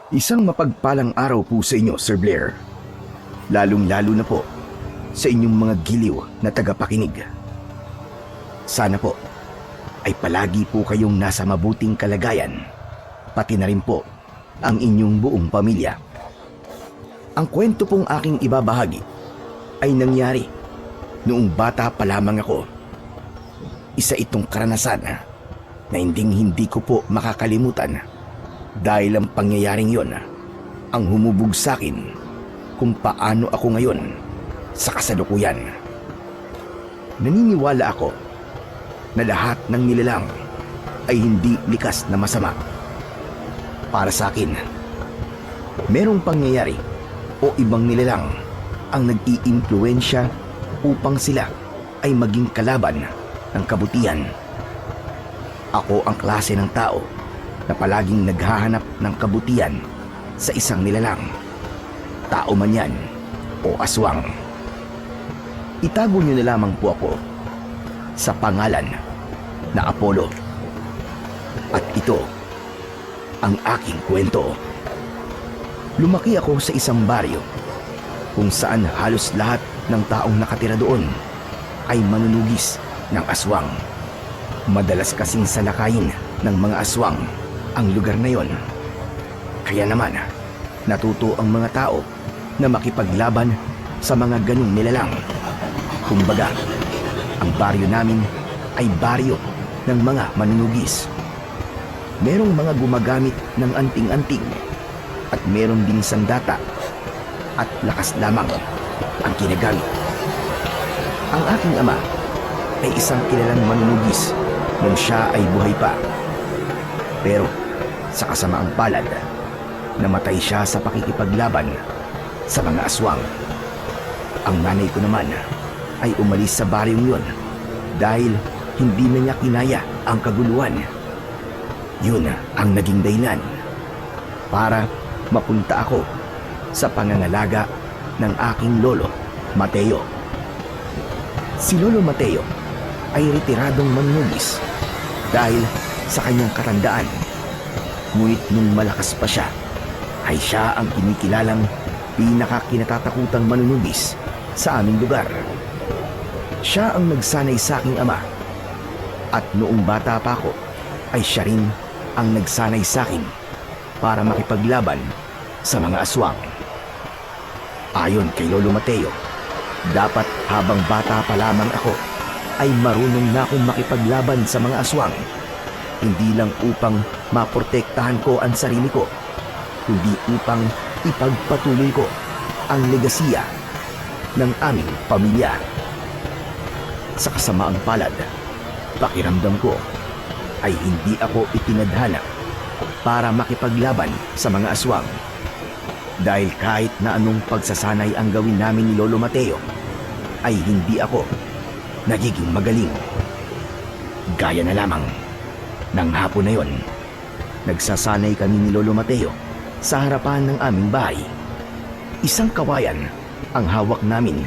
Isang mapagpalang araw po sa inyo, Sir Blair. Lalong-lalo na po sa inyong mga giliw na tagapakinig. Sana po ay palagi po kayong nasa mabuting kalagayan, pati na rin po ang inyong buong pamilya. Ang kwento pong aking ibabahagi ay nangyari noong bata pa lamang ako. Isa itong karanasan na hindi ko po makakalimutan dahil ang pangyayaring yon ang humubog sa akin kung paano ako ngayon sa kasalukuyan. Naniniwala ako na lahat ng nilalang ay hindi likas na masama. Para sa akin, merong pangyayari o ibang nilalang ang nag-iimpluwensya upang sila ay maging kalaban ng kabutihan. Ako ang klase ng tao na palaging naghahanap ng kabutihan sa isang nilalang, tao man yan o aswang. Itago niyo na lamang po ako sa pangalan na Apollo. At ito ang aking kwento. Lumaki ako sa isang baryo kung saan halos lahat ng taong nakatira doon ay manunugis ng aswang. Madalas kasing salakayin ng mga aswang ang lugar na yon. Kaya naman, natuto ang mga tao na makipaglaban sa mga ganung nilalang. Kumbaga, ang baryo namin ay baryo ng mga manunugis. Merong mga gumagamit ng anting-anting at meron ding sandata at lakas lamang ang ginagamit. Ang aking ama ay isang kilalang manunugis nung siya ay buhay pa. Pero sa kasamaang palad, namatay siya sa pakikipaglaban sa mga aswang. Ang nanay ko naman ay umalis sa baryong yon dahil hindi na niya kinaya ang kaguluhan. Yun ang naging dahilan para mapunta ako sa pangangalaga ng aking lolo, Mateo. Si Lolo Mateo ay retiradong manunugis dahil sa kanyang katandaan. Ngunit nung malakas pa siya, ay siya ang kinikilalang pinakakinatatakutang manunugis sa aming lugar. Siya ang nagsanay sa aking ama. At noong bata pa ako, ay siya rin ang nagsanay sa akin para makipaglaban sa mga aswang. Ayon kay Lolo Mateo, dapat habang bata pa lamang ako ay marunong na akong makipaglaban sa mga aswang. Hindi lang upang maprotektahan ko ang sarili ko, kundi upang ipagpatuloy ko ang legasiya ng aming pamilya. Sa kasamaang palad, pakiramdam ko ay hindi ako itinadhana para makipaglaban sa mga aswang. Dahil kahit na anong pagsasanay ang gawin namin ni Lolo Mateo, ay hindi ako nagiging magaling. Gaya na lamang ng hapon na yon, nagsasanay kami ni Lolo Mateo sa harapan ng aming bahay. Isang kawayan ang hawak namin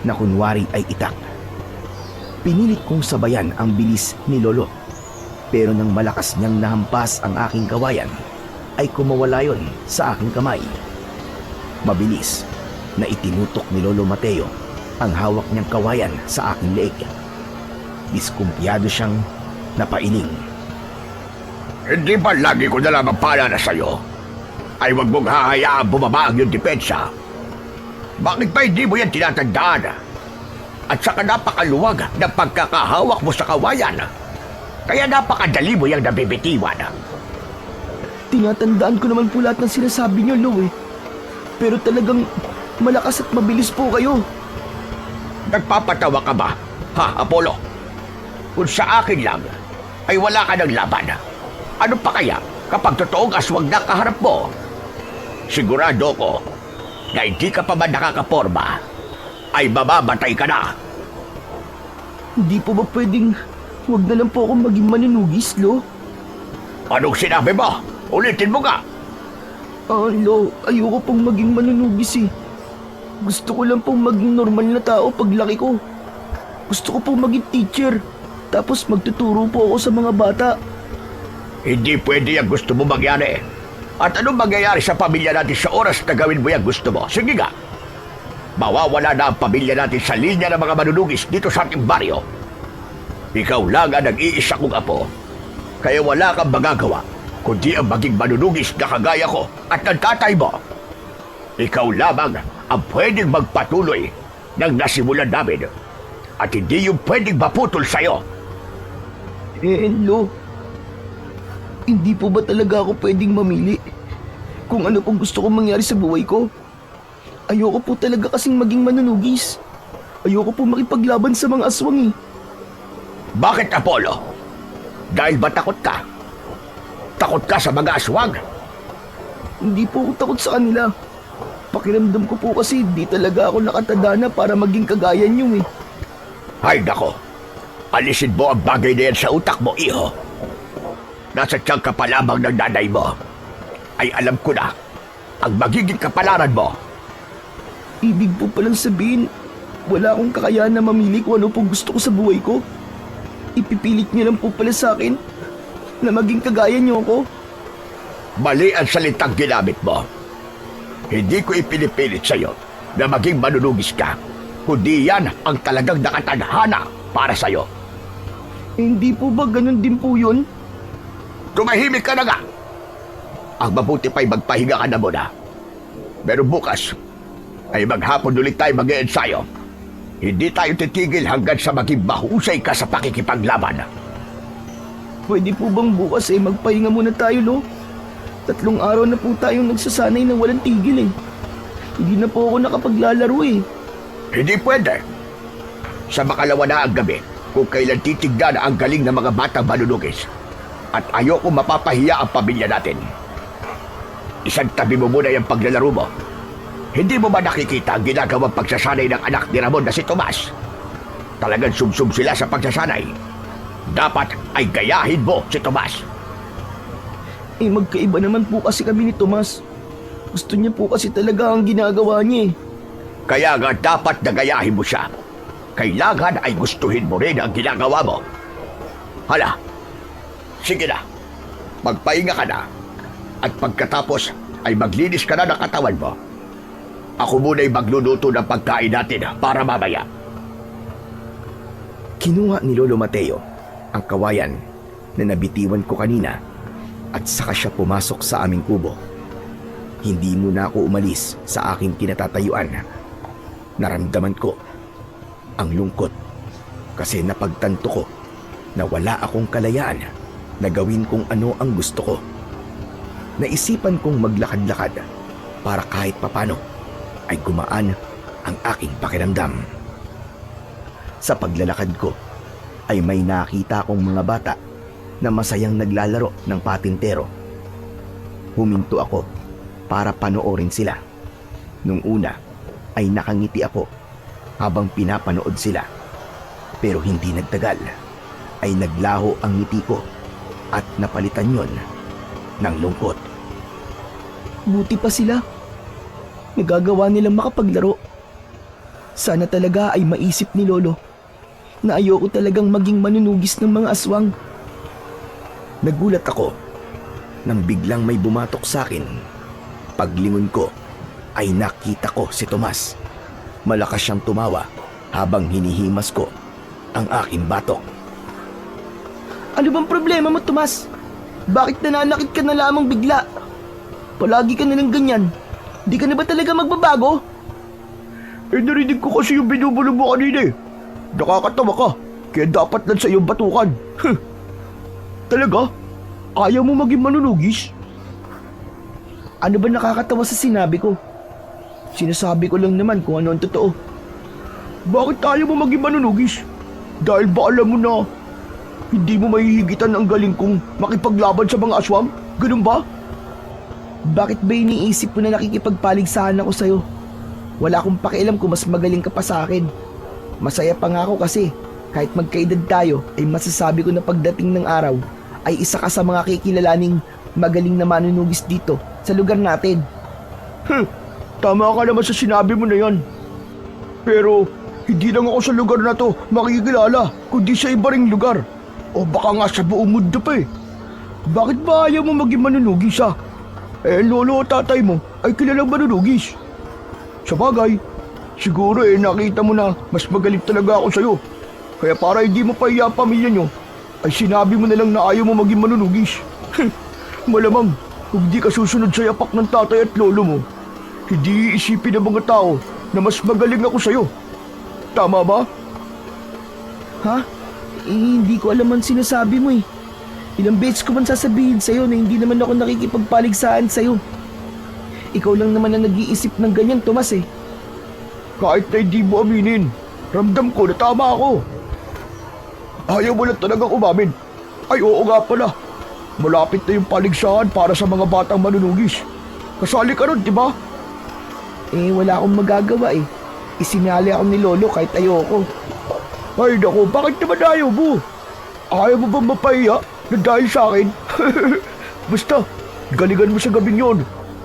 na kunwari ay itak. Pinilit kong sabayan ang bilis ni Lolo, pero nang malakas niyang nahampas ang aking kawayan, ay kumawala yon sa aking kamay. Mabilis na itinutok ni Lolo Mateo ang hawak niyang kawayan sa aking leeg. Diskumpiyado siyang napailing. Hindi ba lagi ko na lamang paalala sa'yo ay huwag mong hahayaang bumaba ang iyong depensa? Bakit ba hindi mo yan tinatandaan? At saka napakaluwag ng pagkakahawak mo sa kawayan. Kaya napakadali mo yung nabibitiwan. Tinatandaan ko naman po lahat ng sinasabi niyo, Lo eh. Pero talagang malakas at mabilis po kayo. Nagpapatawa ka ba, ha, Apollo? Kung sa akin lang, ay wala ka ng laban. Ano pa kaya kapag totoong aswang na kaharap mo? Sigurado ko na hindi ka pa man nakakaporma, ay mamamatay ka na. Hindi po ba pwedeng huwag na lang po akong maging manunugis, Lo? Anong sinabi mo? Ulitin mo nga. Lo, ayoko pong maging manunugis eh. Gusto ko lang pong maging normal na tao paglaki ko. Gusto ko pong maging teacher, tapos magtuturo po ako sa mga bata. Hindi pwede ang gusto mo mangyari. At anong mangyayari sa pamilya natin sa oras na gawin mo yung gusto mo? Sige nga. Mawawala na ang pamilya natin sa linya ng mga manunugis dito sa ating baryo. Ikaw lang ang nag-iisa kong apo. Kaya wala kang magagawa kundi ang maging manunugis na kagaya ko at ng tatay mo. Ikaw lamang ang pwedeng magpatuloy ng nasimulan namin. At hindi yung pwedeng maputol sa'yo. Lo, hindi po ba talaga ako pwedeng mamili kung ano pong gusto kong mangyari sa buhay ko? Ayoko po talaga kasing maging manunugis. Ayoko po makipaglaban sa mga aswang eh. Bakit, Apollo? Dahil ba takot ka? Takot ka sa mga aswang? Hindi po ako takot sa kanila. Pakiramdam ko po kasi di talaga ako nakatanda na para maging kagaya niyo eh. Ay, nako. Alisin mo ang bagay na yan sa utak mo, iho. Nasa tiyang ka pa lamang ng nanay mo. Ay alam ko na ang magiging kapalaran mo. Ibig po palang sabihin, wala akong kakayahan na mamili kung ano pong gusto ko sa buhay ko. Ipipilit niyo lang po pala sa akin na maging kagaya niyo ako. Mali ang salitang ginamit mo. Hindi ko ipinipilit sa'yo na maging manunugis ka, kundi yan ang talagang nakatadhana para sa'yo. Hindi po ba ganun din po yun? Tumahimik ka na nga! Ang mabuti pa'y magpahinga ka na muna. Pero bukas ay maghapon ulit tayo mag-ensayo. Hindi tayo titigil hanggang sa maging mahusay ka sa pakikipaglaban. Pwede po bang bukas magpahinga muna tayo, Lo? 3 araw na po tayong nagsasanay na walang tigil eh. Hindi na po ako nakapaglalaro eh. Hindi pwede. Sa makalawa na ang gabi, kung kailan titignan ang galing ng mga batang manunugis. At ayoko mapapahiya ang pamilya natin. Isang tabi mo muna yung paglalaro mo. Hindi mo ba nakikita ang ginagawang pagsasanay ng anak ni Ramon na si Tomas? Talagang sumsum sila sa pagsasanay. Dapat ay gayahin mo si Tomas. Magkaiba naman po kasi kami ni Tomas. Gusto niya po kasi talaga ang ginagawa niya eh. Kaya nga dapat na gayahin mo siya. Kailangan ay gustuhin mo rin ang ginagawa mo. Hala, sige na. Magpahinga ka na. At pagkatapos ay maglinis ka na ng katawan mo. Ako muna'y magluluto ng pagkain natin para mamaya. Kinuha ni Lolo Mateo ang kawayan na nabitiwan ko kanina at saka siya pumasok sa aming kubo. Hindi muna ako umalis sa aking kinatatayuan. Naramdaman ko ang lungkot kasi napagtanto ko na wala akong kalayaan na gawin kung ano ang gusto ko. Naisipan kong maglakad-lakad para kahit papano ay gumaan ang aking pakiramdam. Sa paglalakad ko ay may nakita akong mga bata na masayang naglalaro ng patintero. Huminto ako para panoorin sila. Nung una ay nakangiti ako habang pinapanood sila. Pero hindi nagtagal ay naglaho ang ngiti ko at napalitan yon ng lungkot. Buti pa sila. Nagagawa nilang makapaglaro. Sana talaga ay maisip ni Lolo na ayoko talagang maging manunugis ng mga aswang. Nagulat ako nang biglang may bumatok sa akin. Paglingon ko ay nakita ko si Tomas. Malakas siyang tumawa habang hinihimas ko ang aking batok. Ano bang problema mo, Tomas? Bakit nananakit ka na lamang bigla? Palagi ka na lang ganyan. Di ka na ba talaga magbabago? Narinig ko kasi yung binubulong mo kanina eh. Nakakatawa ka, kaya dapat lang sa iyong batukan. Talaga? Ayaw mo maging manunugis? Ano ba nakakatawa sa sinabi ko? Sinasabi ko lang naman kung ano ang totoo. Bakit ayaw mo maging manunugis? Dahil ba alam mo na hindi mo mahihigitan ang galing kong makipaglaban sa mga aswang? Ganun ba? Bakit ba iniisip mo na nakikipagpaligsahan ako sa'yo? Wala akong pakialam kung mas magaling ka pa sa akin. Masaya pa nga ako kasi kahit magkaedad tayo ay masasabi ko na pagdating ng araw ay isa ka sa mga kikilalaning magaling na manunugis dito sa lugar natin. Tama ka naman sa sinabi mo na yan. Pero hindi lang ako sa lugar na to makikilala, kundi sa iba ring lugar. O baka nga sa buong mundo pa eh. Bakit ba ayaw mo maging manunugis ah? Eh, lolo o tatay mo ay kilalang manunugis. Sa bagay, siguro nakita mo na mas magaling talaga ako sa'yo. Kaya para hindi mo pahiya ang pamilya nyo, ay sinabi mo na lang na ayaw mo maging manunugis. Malamang, kung di ka susunod sa yapak ng tatay at lolo mo, hindi iisipin ng mga tao na mas magaling ako sa'yo. Tama ba? Ha? Hindi ko alam ang sinasabi mo eh. Ilang beses ko man sasabihin sa'yo na hindi naman ako nakikipagpaligsahan sa'yo. Ikaw lang naman ang nag-iisip ng ganyan, Tomas eh. Kahit na hindi mo aminin, ramdam ko na tama ako. Ayaw mo lang talagang umamin. Ay oo nga pala. Malapit na yung paligsahan para sa mga batang manunugis. Kasali ka nun, di ba? Eh, wala akong magagawa eh. Isinali ako ni Lolo kahit ayoko. Ay naku, bakit naman ayaw mo? Ayaw mo bang mapahiya na dahil sa akin? Basta, galingan mo sa gabing yon.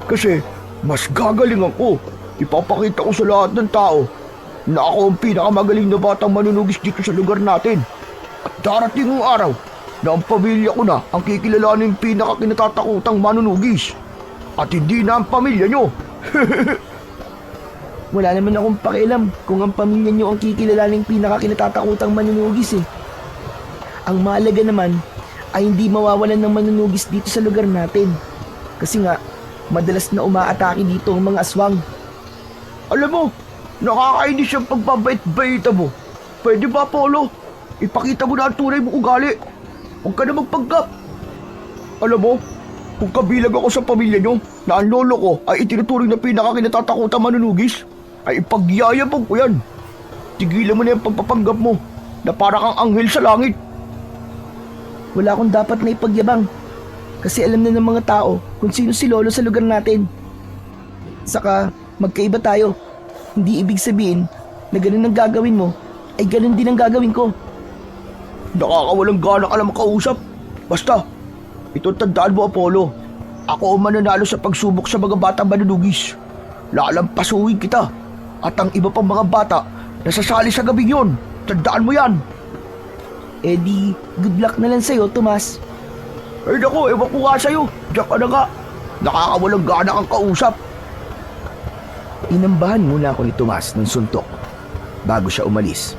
Kasi, mas gagaling ako. Ipapakita ko sa lahat ng tao na ako ang pinakamagaling na batang manunugis dito sa lugar natin. At darating ang araw na ang pamilya ko na ang kikilalanin pinakakinatatakutang manunugis. At hindi na ang pamilya nyo. Wala naman akong pakialam kung ang pamilya niyo ang kikilalaning pinakakinatatakutang manunugis eh. Ang mahalaga naman ay hindi mawawalan ng manunugis dito sa lugar natin. Kasi nga, madalas na umaatake dito ang mga aswang. Alam mo, nakakainis yung pagbabait-baita mo. Pwede ba, Polo? Ipakita mo na ang tunay mo ugali. Huwag ka na magpanggap. Alam mo, kung kabilang ako sa pamilya nyo na ang lolo ko ay itinuturing na pinakakinatatakutang manunugis, ay ipagyayabang ko yan. Tigilan mo na yung pagpapanggap mo na para kang anghel sa langit. Wala akong dapat na ipagyabang. Kasi alam na ng mga tao kung sino si Lolo sa lugar natin. Saka, magkaiba tayo. Hindi ibig sabihin na ganun ang gagawin mo, ay ganun din ang gagawin ko. Nakakawalang gana ka lang makausap. Basta, itong tandaan mo, Apollo. Ako ang mananalo sa pagsubok sa mga batang manunugis. Lalampasuhin kita. At ang iba pang mga bata nasasali sa gabing yon. Tandaan mo yan. Eh di, good luck na lang sa'yo, Tomas. Ay naku, ewan ko nga sa'yo. Diyan ka na nga. Nakakawalang gana kang kausap. Inambahan muna ako ni Tomas ng suntok bago siya umalis.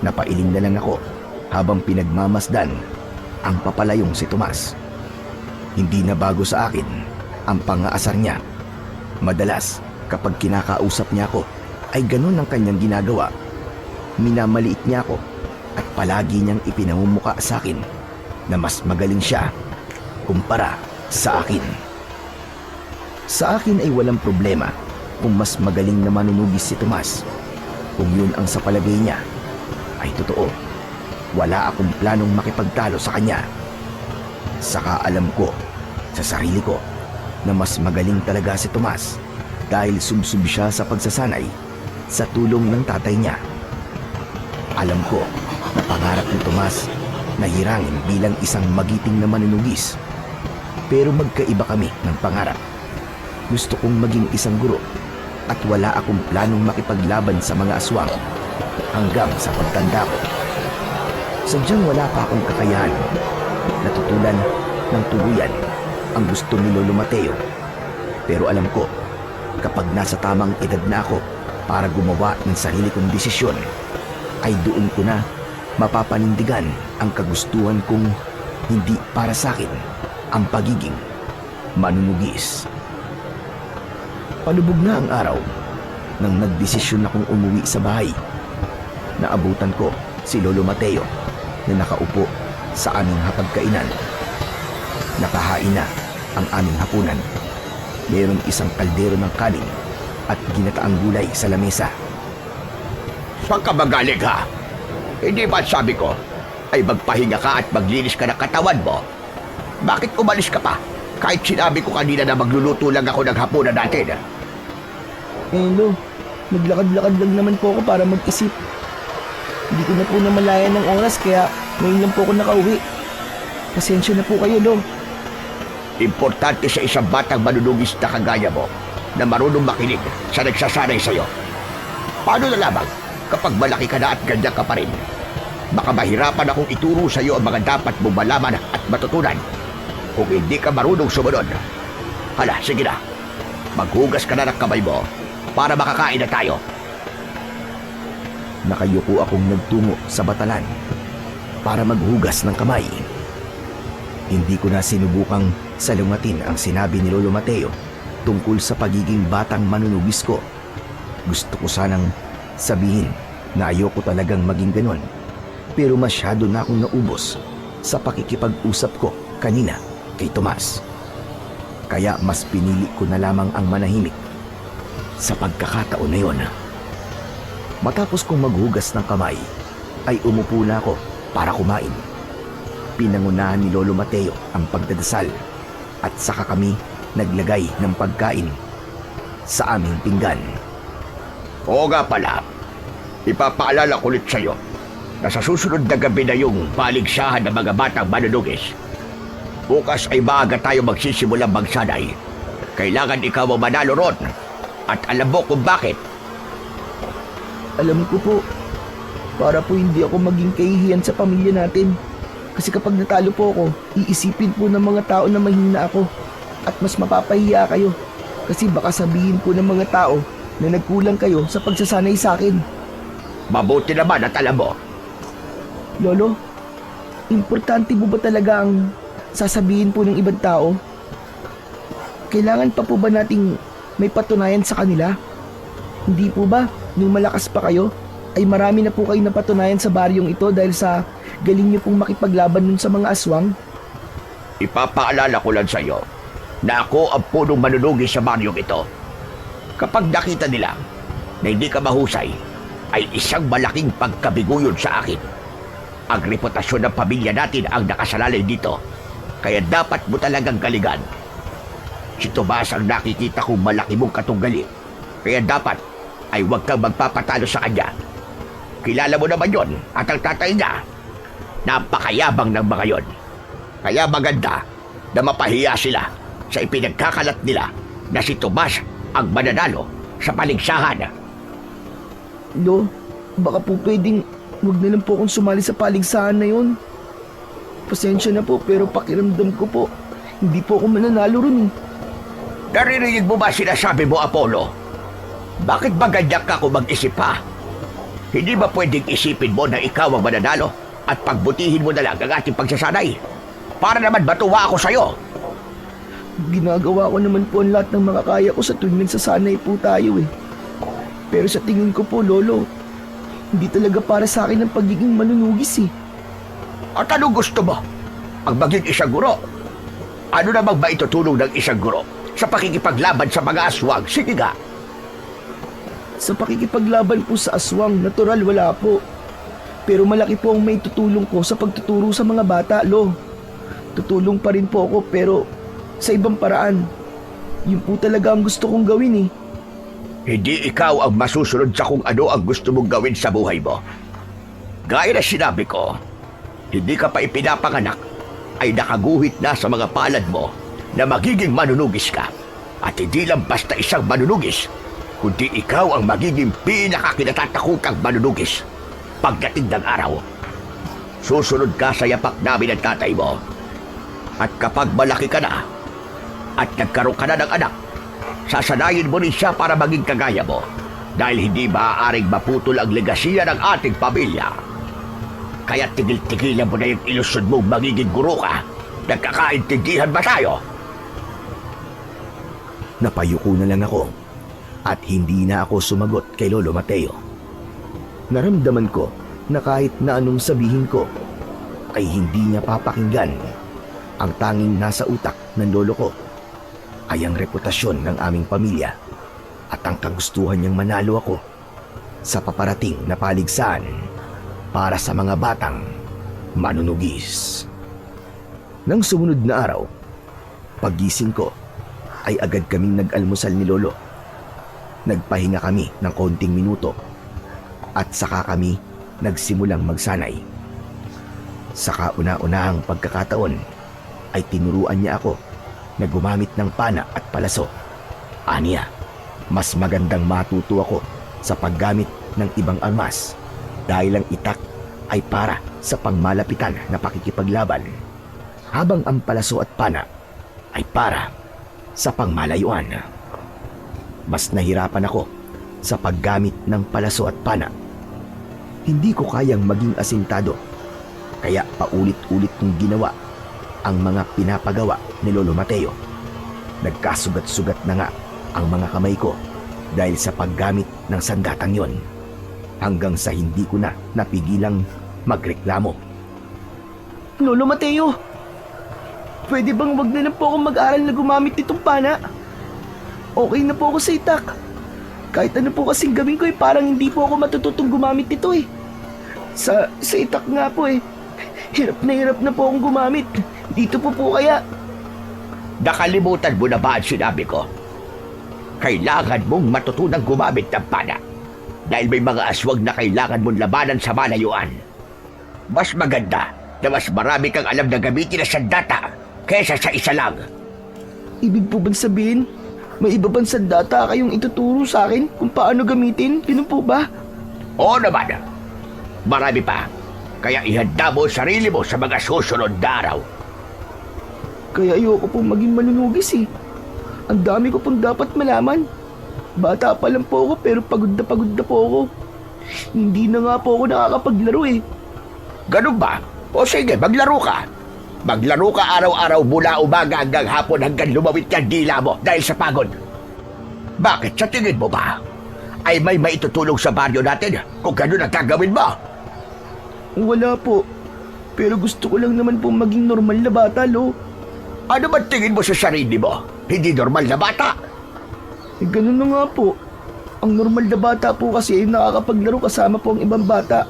Napailing na lang ako habang pinagmamasdan ang papalayong si Tomas. Hindi na bago sa akin ang pangaasar niya. Madalas kapag kinakausap niya ako ay ganun ang kanyang ginagawa. Minamaliit niya ako at palagi niyang ipinamumuka sa akin na mas magaling siya kumpara sa akin. Sa akin ay walang problema kung mas magaling na manunugis si Tomas. Kung yun ang sa palagay niya ay totoo. Wala akong planong makipagtalo sa kanya. Saka alam ko sa sarili ko na mas magaling talaga si Tomas dahil subsub siya sa pagsasanay sa tulong ng tatay niya. Alam ko na pangarap ni Tomas na hirangin bilang isang magiting na manunugis. Pero magkaiba kami ng pangarap. Gusto kong maging isang guro at wala akong planong makipaglaban sa mga aswang hanggang sa pagtanda ko. Sadyang wala pa akong kakayahan. Natutulan ng tuluyan ang gusto ni Lolo Mateo. Pero alam ko, kapag nasa tamang edad na ako para gumawa ng sarili kong desisyon, ay doon ko na mapapanindigan ang kagustuhan kong hindi para sa akin ang pagiging manunugis. Palubog na ang araw nang nagdesisyon akong umuwi sa bahay. Naabutan ko si Lolo Mateo na nakaupo sa aming hapagkainan. Nakahain na ang aming hapunan. Mayroong isang kaldero ng kanin at ginataang gulay sa lamesa. Saan ka magaling ha? Hindi ba sabi ko ay magpahinga ka at maglinis ka ng katawan mo? Bakit umalis ka pa? Kahit sinabi ko kanina na magluluto lang ako ng hapunan natin. Lo, naglakad-lakad lang naman po ako para mag-isip. Hindi ko na po namalayan ng oras kaya ngayon lang po ako nakauwi. Pasensya na po kayo, Lo. Importante sa isang batang manunugis na kagaya mo na marunong makinig sa nagsasanay sa'yo. Paano na lamang kapag malaki ka na at ganyan ka pa rin? Baka mahirapan akong ituro sa'yo ang mga dapat mong malaman at matutunan kung hindi ka marunong sumunod. Hala, sige na. Maghugas ka na ng kamay mo para makakain na tayo. Nakayuko akong nagtungo sa batalan para maghugas ng kamay. Hindi ko na sinubukang salungatin ang sinabi ni Lolo Mateo tungkol sa pagiging batang manunugis ko. Gusto ko sanang sabihin na ayoko talagang maging ganon, pero masyado na akong naubos sa pakikipag-usap ko kanina kay Tomas. Kaya mas pinili ko na lamang ang manahimik sa pagkakataon na yon. Matapos kong maghugas ng kamay, ay umupo na ako para kumain. Pinangunahan ni Lolo Mateo ang pagdadasal at saka kami naglagay ng pagkain sa aming pinggan. Oo nga pala, ipapaalala ko ulit sa'yo na sa susunod na gabi na yung paligsahan ng mga batang manunugis. Bukas ay maaga tayo magsisimulang magsanay. Kailangan ikaw ang manalo ron. At alam mo kung bakit. Alam ko po, para po hindi ako maging kahihiyan sa pamilya natin. Kasi kapag natalo po ako, iisipin po ng mga tao na mahina ako at mas mapapahiya kayo. Kasi baka sabihin po ng mga tao na nagkulang kayo sa pagsasanay sa akin. Mabuti naman at alam mo. Lolo, importante po ba talaga ang sasabihin po ng ibang tao? Kailangan pa po ba nating may patunayan sa kanila? Hindi po ba, nung malakas pa kayo, ay marami na po kayo napatunayan sa baryong ito dahil sa galing niyo pong makipaglaban nun sa mga aswang? Ipapaalala ko lang sa'yo na ako ang punong manunugis sa baryong ito. Kapag nakita nila na hindi ka mahusay, ay isang malaking pagkabiguyon sa akin. Ang reputasyon ng pamilya natin ang nakasalalay dito, kaya dapat mo talagang galingan. Si Tomas ang nakikita kong malaki mong katunggali, kaya dapat ay huwag kang magpapatalo sa kanya. Kilala mo naman yon at ang tatay niya. Napakayabang ng mga yon. Kaya maganda na mapahiya sila sa ipinagkakalat nila na si Tomas ang mananalo sa paligsahan. Lo, baka po pwedeng huwag na lang po akong sumali sa paligsahan na yun. Pasensya na po pero pakiramdam ko po, hindi po ako mananalo ron eh. Naririnig mo ba sinasabi mo, Apollo? Bakit ba ganyan ka kung mag-isip pa? Hindi ba pwedeng isipin mo na ikaw ang mananalo at pagbutihin mo na lang ang ating pagsasanay? Para naman matuwa ako sa'yo. Ginagawa ko naman po ang lahat ng makakaya ko sa tuwing nagsasanay po tayo eh. Pero sa tingin ko po, Lolo, hindi talaga para sa akin ang pagiging manunugis eh. At anong gusto mo? Ang maging isang guro? Ano namang ba itutulong ng isang guro sa pakikipaglaban sa mga aswang? Sige nga. Sa pakikipaglaban po sa aswang, natural wala po. Pero malaki po ang may tutulong ko sa pagtuturo sa mga bata, Lo. Tutulong pa rin po ako pero sa ibang paraan. Yun po talaga ang gusto kong gawin eh. Hindi ikaw ang masusunod sa kung ano ang gusto mong gawin sa buhay mo. Gaya na sinabi ko, hindi ka pa ipinapanganak ay nakaguhit na sa mga palad mo na magiging manunugis ka. At hindi lang basta isang manunugis, kundi ikaw ang magiging pinakakinatatakutang manunugis. Pagdating ng araw, susunod ka sa yapak namin ng tatay mo. At kapag malaki ka na at nagkaroon ka na ng anak, sasanayin mo rin siya para maging kagaya mo dahil hindi maaaring maputol ang legasiya ng ating pamilya. Kaya tigil-tigilan mo na yung ilusyon mo magiging guro ka. Nagkakaintindihan ba tayo? Napayuko na lang ako at hindi na ako sumagot kay Lolo Mateo. Naramdaman ko na kahit na anong sabihin ko ay hindi niya papakinggan. Ang tanging nasa utak ng lolo ko ay ang reputasyon ng aming pamilya at ang kagustuhan niyang manalo ako sa paparating na paligsahan para sa mga batang manunugis. Nang sumunod na araw, paggising ko ay agad kaming nag-almusal ni Lolo. Nagpahinga kami ng konting minuto at saka kami nagsimulang magsanay. Sa kauna-unahang pagkakataon ay tinuruan niya ako na gumamit ng pana at palaso. Aniya, mas magandang matuto ako sa paggamit ng ibang armas dahil ang itak ay para sa pangmalapitan na pakikipaglaban, habang ang palaso at pana ay para sa pangmalayuan. Mas nahirapan ako sa paggamit ng palaso at pana. Hindi ko kayang maging asintado, kaya paulit-ulit kong ginawa ang mga pinapagawa ni Lolo Mateo. Nagkasugat-sugat na nga ang mga kamay ko dahil sa paggamit ng sandatang yon, hanggang sa hindi ko na napigilang magreklamo. Lolo Mateo, pwede bang wag na lang po ako mag-aral na gumamit nitong pana? Okay na po ako sa itak. Kahit ano po kasing gawin ko parang hindi po ako matututong gumamit nito eh. Sa itak nga po eh. Hirap na po akong gumamit. Dito po kaya. Nakalimutan mo na ba ang sinabi ko? Kailangan mong matutunang gumamit ng pana dahil may mga aswang na kailangan mong labanan sa malayuan. Mas maganda na mas marami kang alam na gamitin na sandata kaysa sa isa lang. Ibig po bang sabihin, may iba bang sandata kayong ituturo sa akin kung paano gamitin? Ganun po ba? Oo naman. Marami pa. Kaya ihanda mo ang sarili mo sa mga susunod na araw. Kaya ayoko pong maging manunugis eh. Ang dami ko pong dapat malaman. Bata pa lang po ako pero pagod na po ako. Hindi na nga po ako nakakapaglaro eh. Ganun ba? O sige, maglaro ka. Maglaro ka araw-araw mula umaga hanggang hapon hanggang lumawit yung dila mo dahil sa pagod. Bakit sa tingin mo ba? Ay may maitutulong sa baryo natin kung ganun ang gagawin mo? Wala po. Pero gusto ko lang naman po maging normal na bata, lo. Ano ba tingin mo sa sarili mo? Hindi normal na bata? Ganun na nga po. Ang normal na bata po kasi ay nakakapaglaro kasama po ang ibang bata.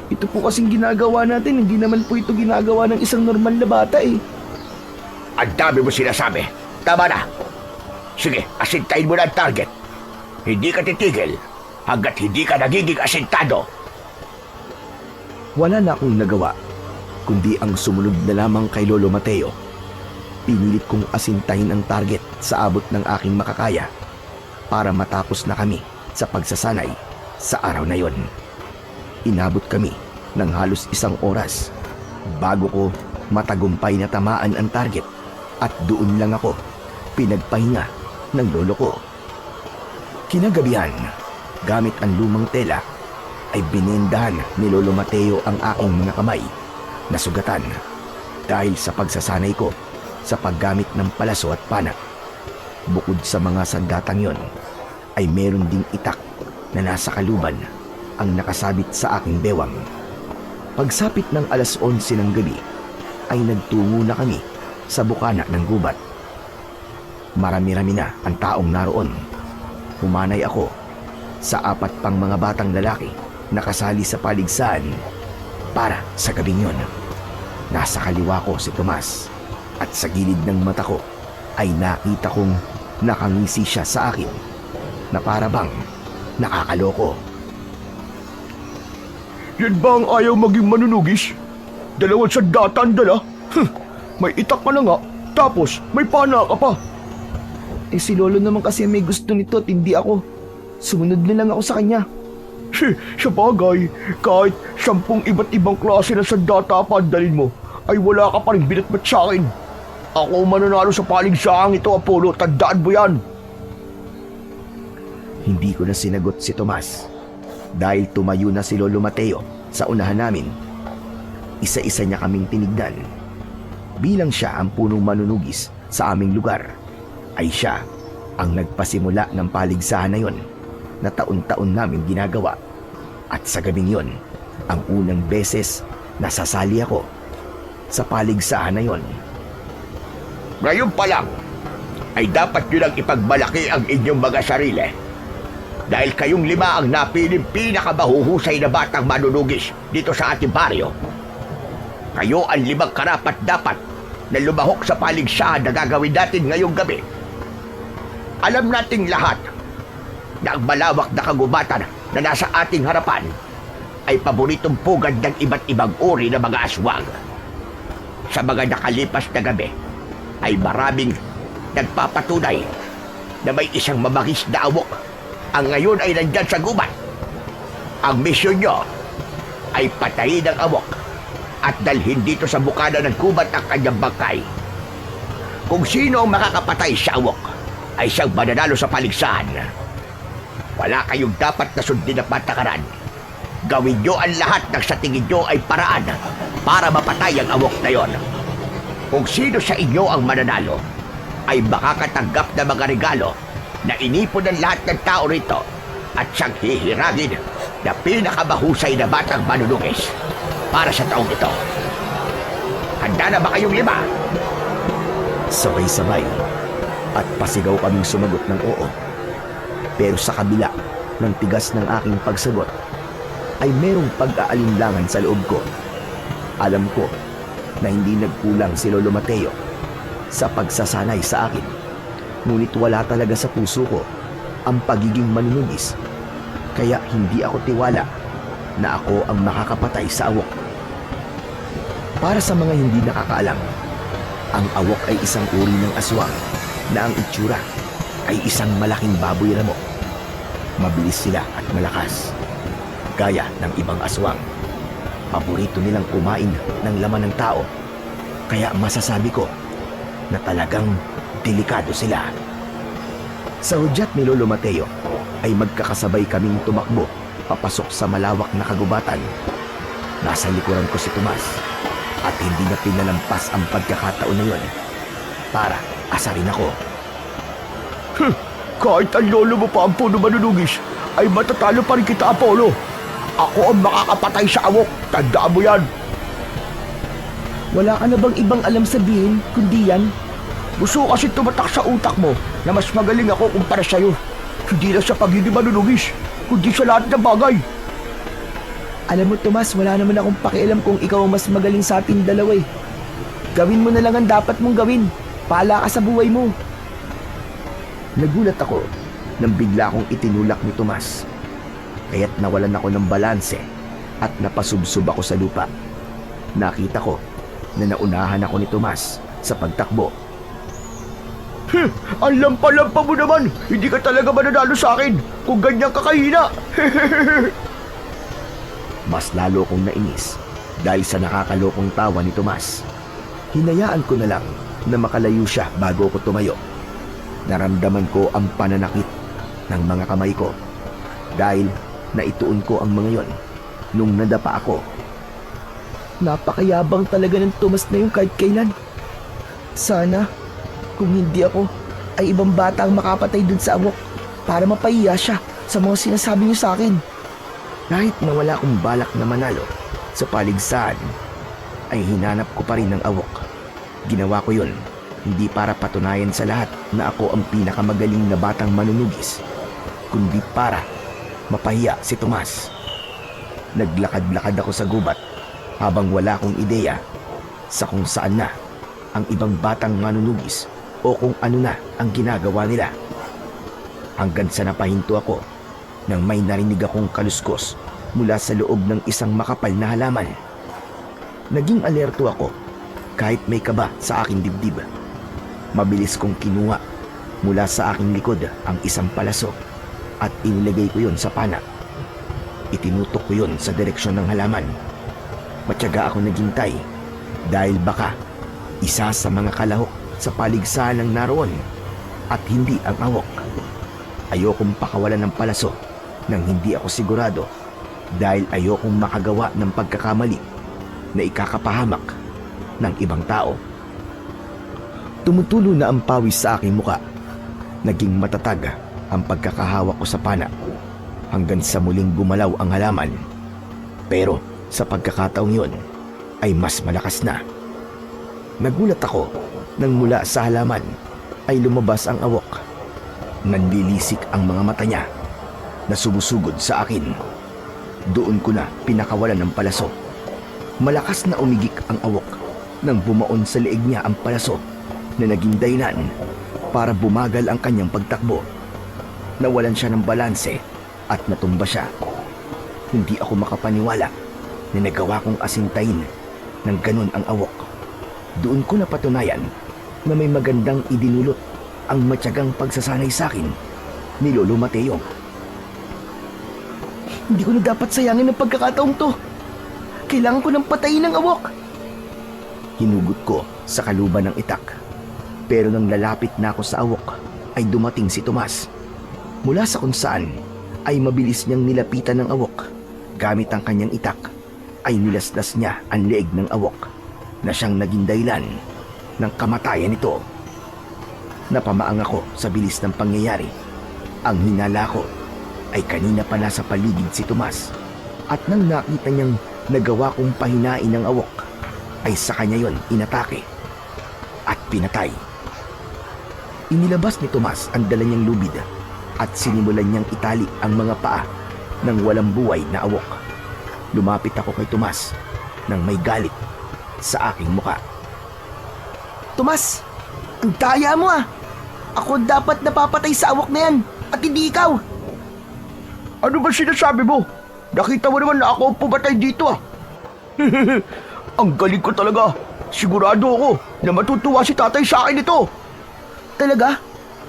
Ito po kasing ginagawa natin, hindi naman po ito ginagawa ng isang normal na bata eh. Ang dami mo sinasabi. Tama na. Sige, asintahin mo na ang target. Hindi ka titigil hanggat hindi ka nagiging asintado. Wala na akong nagawa, kundi ang sumunod na lamang kay Lolo Mateo. Pinilit kong asintahin ang target sa abot ng aking makakaya para matapos na kami sa pagsasanay sa araw na yon. Inabot kami ng halos 1 oras bago ko matagumpay na tamaan ang target at doon lang ako pinagpahinga ng lolo ko. Kinagabihan, gamit ang lumang tela, ay binindahan ni Lolo Mateo ang aking mga kamay na sugatan dahil sa pagsasanay ko sa paggamit ng palaso at pana. Bukod sa mga sandatang yon, ay meron ding itak na nasa kaluban ang nakasabit sa aking bewang. Pagsapit ng 11:00 ng gabi, ay nagtungo na kami sa bukana ng gubat. Marami-rami na ang taong naroon. Humanay ako sa 4 pang mga batang lalaki na kasali sa paligsahan para sa gabing yon. Nasa kaliwa ko si Tomas at sa gilid ng mata ko ay nakita kong nakangisi siya sa akin na para bang nakakaloko. Yan ba ang ayaw maging manunugis? 2 sandata ang dala? May itak ka na nga, tapos may pana ka pa. Eh si Lolo naman kasi may gusto nito at hindi ako. Sumunod na lang ako sa kanya. Sa bagay, kahit 10 iba't ibang klase na sandata pa ang dalin mo, ay wala ka pa rin binatbat sa akin. Ako mananalo sa paligsaang ito, Apollo. Tandaan mo yan. Hindi ko na sinagot si Tomas dahil tumayo na si Lolo Mateo sa unahan namin. Isa-isa niya kaming tinignan. Bilang siya ang punong manunugis sa aming lugar, ay siya ang nagpasimula ng paligsahan na yon na taon-taon namin ginagawa. At sa gabing yon, ang unang beses na sasali ako sa paligsahan na yon. Ngayon pa lang, ay dapat nyo lang ipagmalaki ang inyong mga sarili. Dahil kayong 5 ang napiling pinakamahuhusay na batang manunugis dito sa ating baryo. Kayo ang 5 karapat-dapat na lumahok sa paligsahan na gagawin natin ngayong gabi. Alam nating lahat na ang malawak na kagubatan na nasa ating harapan ay paboritong pugad ng iba't ibang uri ng mga aswang. Sa mga nakalipas na gabi ay maraming nagpapatunay na may isang mamangis na awok ang ngayon ay nandyan sa gubat. Ang misyon nyo ay patayin ang awok at dalhin dito sa bukana ng gubat ang kanyang bangkay. Kung sino ang makakapatay sa awok, ay siyang mananalo sa paligsahan. Wala kayong dapat na sundin na patakaran. Gawin nyo ang lahat ng sa tingin nyo ay paraan para mapatay ang awok na yon. Kung sino sa inyo ang mananalo, ay makakatanggap ng mga regalo na inipon ng lahat ng tao rito at siyang hihiragin na pinakamahusay na batang manunugis para sa taong ito. Handa na ba kayong 5? Sabay-sabay at pasigaw kaming sumagot ng oo. Pero sa kabila ng tigas ng aking pagsagot ay merong pag-aalinlangan sa loob ko. Alam ko na hindi nagkulang si Lolo Mateo sa pagsasanay sa akin. Ngunit wala talaga sa puso ko ang pagiging manunugis. Kaya hindi ako tiwala na ako ang makakapatay sa awok. Para sa mga hindi nakakaalam, ang awok ay isang uri ng aswang na ang itsura ay isang malaking baboy ramo. Mabilis sila at malakas. Gaya ng ibang aswang, paborito nilang kumain ng laman ng tao. Kaya masasabi ko na talagang delikado sila. Sa hudyat ni Lolo Mateo ay magkakasabay kaming tumakbo papasok sa malawak na kagubatan. Nasa likuran ko si Tomas at hindi na pinalampas ang pagkakataon na yun para asarin ako. Kahit ang lolo mo pa ang puno manunugis, ay matatalo pa rin kita, Apollo. Ako ang makakapatay sa awok. Tandaan mo yan. Wala ka na bang ibang alam sabihin kundi yan? Gusto ko kasi tumatak sa utak mo na mas magaling ako kumpara sa'yo. Hindi lang sa pagiging manunugis, kundi sa lahat ng bagay. Alam mo Tomas, wala naman akong pakialam kung ikaw ang mas magaling sa ating dalawa eh. Gawin mo na lang ang dapat mong gawin. Paala ka sa buhay mo. Nagulat ako nang bigla akong itinulak ni Tomas. Kaya't nawalan ako ng balanse at napasubsob ako sa lupa. Nakita ko na naunahan ako ni Tomas sa pagtakbo. Ang lampa-lampa mo naman. Hindi ka talaga mananalo sa akin kung ganyan ka kahina. Mas lalo kong nainis dahil sa nakakalokong tawa ni Tomas. Hinayaan ko na lang na makalayo siya bago ko tumayo. Naramdaman ko ang pananakit ng mga kamay ko dahil naituon ko ang mga yon nung nadapa ako. Napakayabang talaga ng Tomas na yun kahit kailan. Sana, kung hindi ako, ay ibang bata ang makapatay dun sa awok para mapahiya siya sa mga sinasabi niyo sa akin. Kahit na wala akong balak na manalo sa paligsahan, ay hinanap ko pa rin ang awok. Ginawa ko yun hindi para patunayan sa lahat na ako ang pinakamagaling na batang manunugis, kundi para mapahiya si Tomas. Naglakad-lakad ako sa gubat habang wala akong ideya sa kung saan na ang ibang batang manunugis o kung ano na ang ginagawa nila. Hanggang sa napahinto ako nang may narinig akong kaluskos mula sa loob ng isang makapal na halaman. Naging alerto ako kahit may kaba sa aking dibdib. Mabilis kong kinuha mula sa aking likod ang isang palaso at inilagay ko yon sa pana. Itinutok ko yon sa direksyon ng halaman. Matyaga ako naghintay dahil baka isa sa mga kalahok sa paligsahan ng naroon at hindi ang awok. Ayokong pakawalan ng palaso nang hindi ako sigurado dahil ayokong makagawa ng pagkakamali na ikakapahamak ng ibang tao. Tumutulo na ang pawis sa aking muka. Naging matatag ang pagkakahawak ko sa pana hanggang sa muling gumalaw ang halaman. Pero sa pagkakataong yun ay mas malakas na. Nagulat ako nang mula sa halaman ay lumabas ang awok. Nanlilisik ang mga mata niya na sumusugod sa akin. Doon ko na pinakawalan ng palaso. Malakas na umigik ang awok nang bumaon sa leeg niya ang palaso na naging dahilan para bumagal ang kanyang pagtakbo. Nawalan siya ng balanse at natumba siya. Hindi ako makapaniwala na nagawa kong asintayin ng ganun ang awok. Doon ko napatunayan na may magandang idinulot ang matyagang pagsasanay sa akin ni Lolo Mateo. Hindi ko na dapat sayangin ang pagkakataong to. Kailangan ko ng patayin ng awok. Hinugot ko sa kaluban ng itak. Pero nang lalapit na ako sa awok, ay dumating si Tomas. Mula sa kung saan, ay mabilis niyang nilapitan ng awok. Gamit ang kanyang itak, ay nilaslas niya ang leeg ng awok na siyang naging dahilan ng kamatayan nito. Napamaang ako sa bilis ng pangyayari. Ang hinala ko ay kanina pa nasa paligid si Tomas, at nang nakita niyang nagawa kong pahinain ng awok, ay sa kanya yon inatake at pinatay. Inilabas ni Tomas ang dala niyang lubid at sinimulan niyang itali ang mga paa ng walang buhay na awok. Lumapit ako kay Tomas nang may galit sa aking muka. Tomas, ang daya mo ah! Ako dapat napapatay sa awok na yan at hindi ikaw! Ano ba sinasabi mo? Nakita mo naman na ako ang pumatay dito ah. Ang galing ko talaga. Sigurado ako na matutuwa si tatay sa akin nito. Talaga?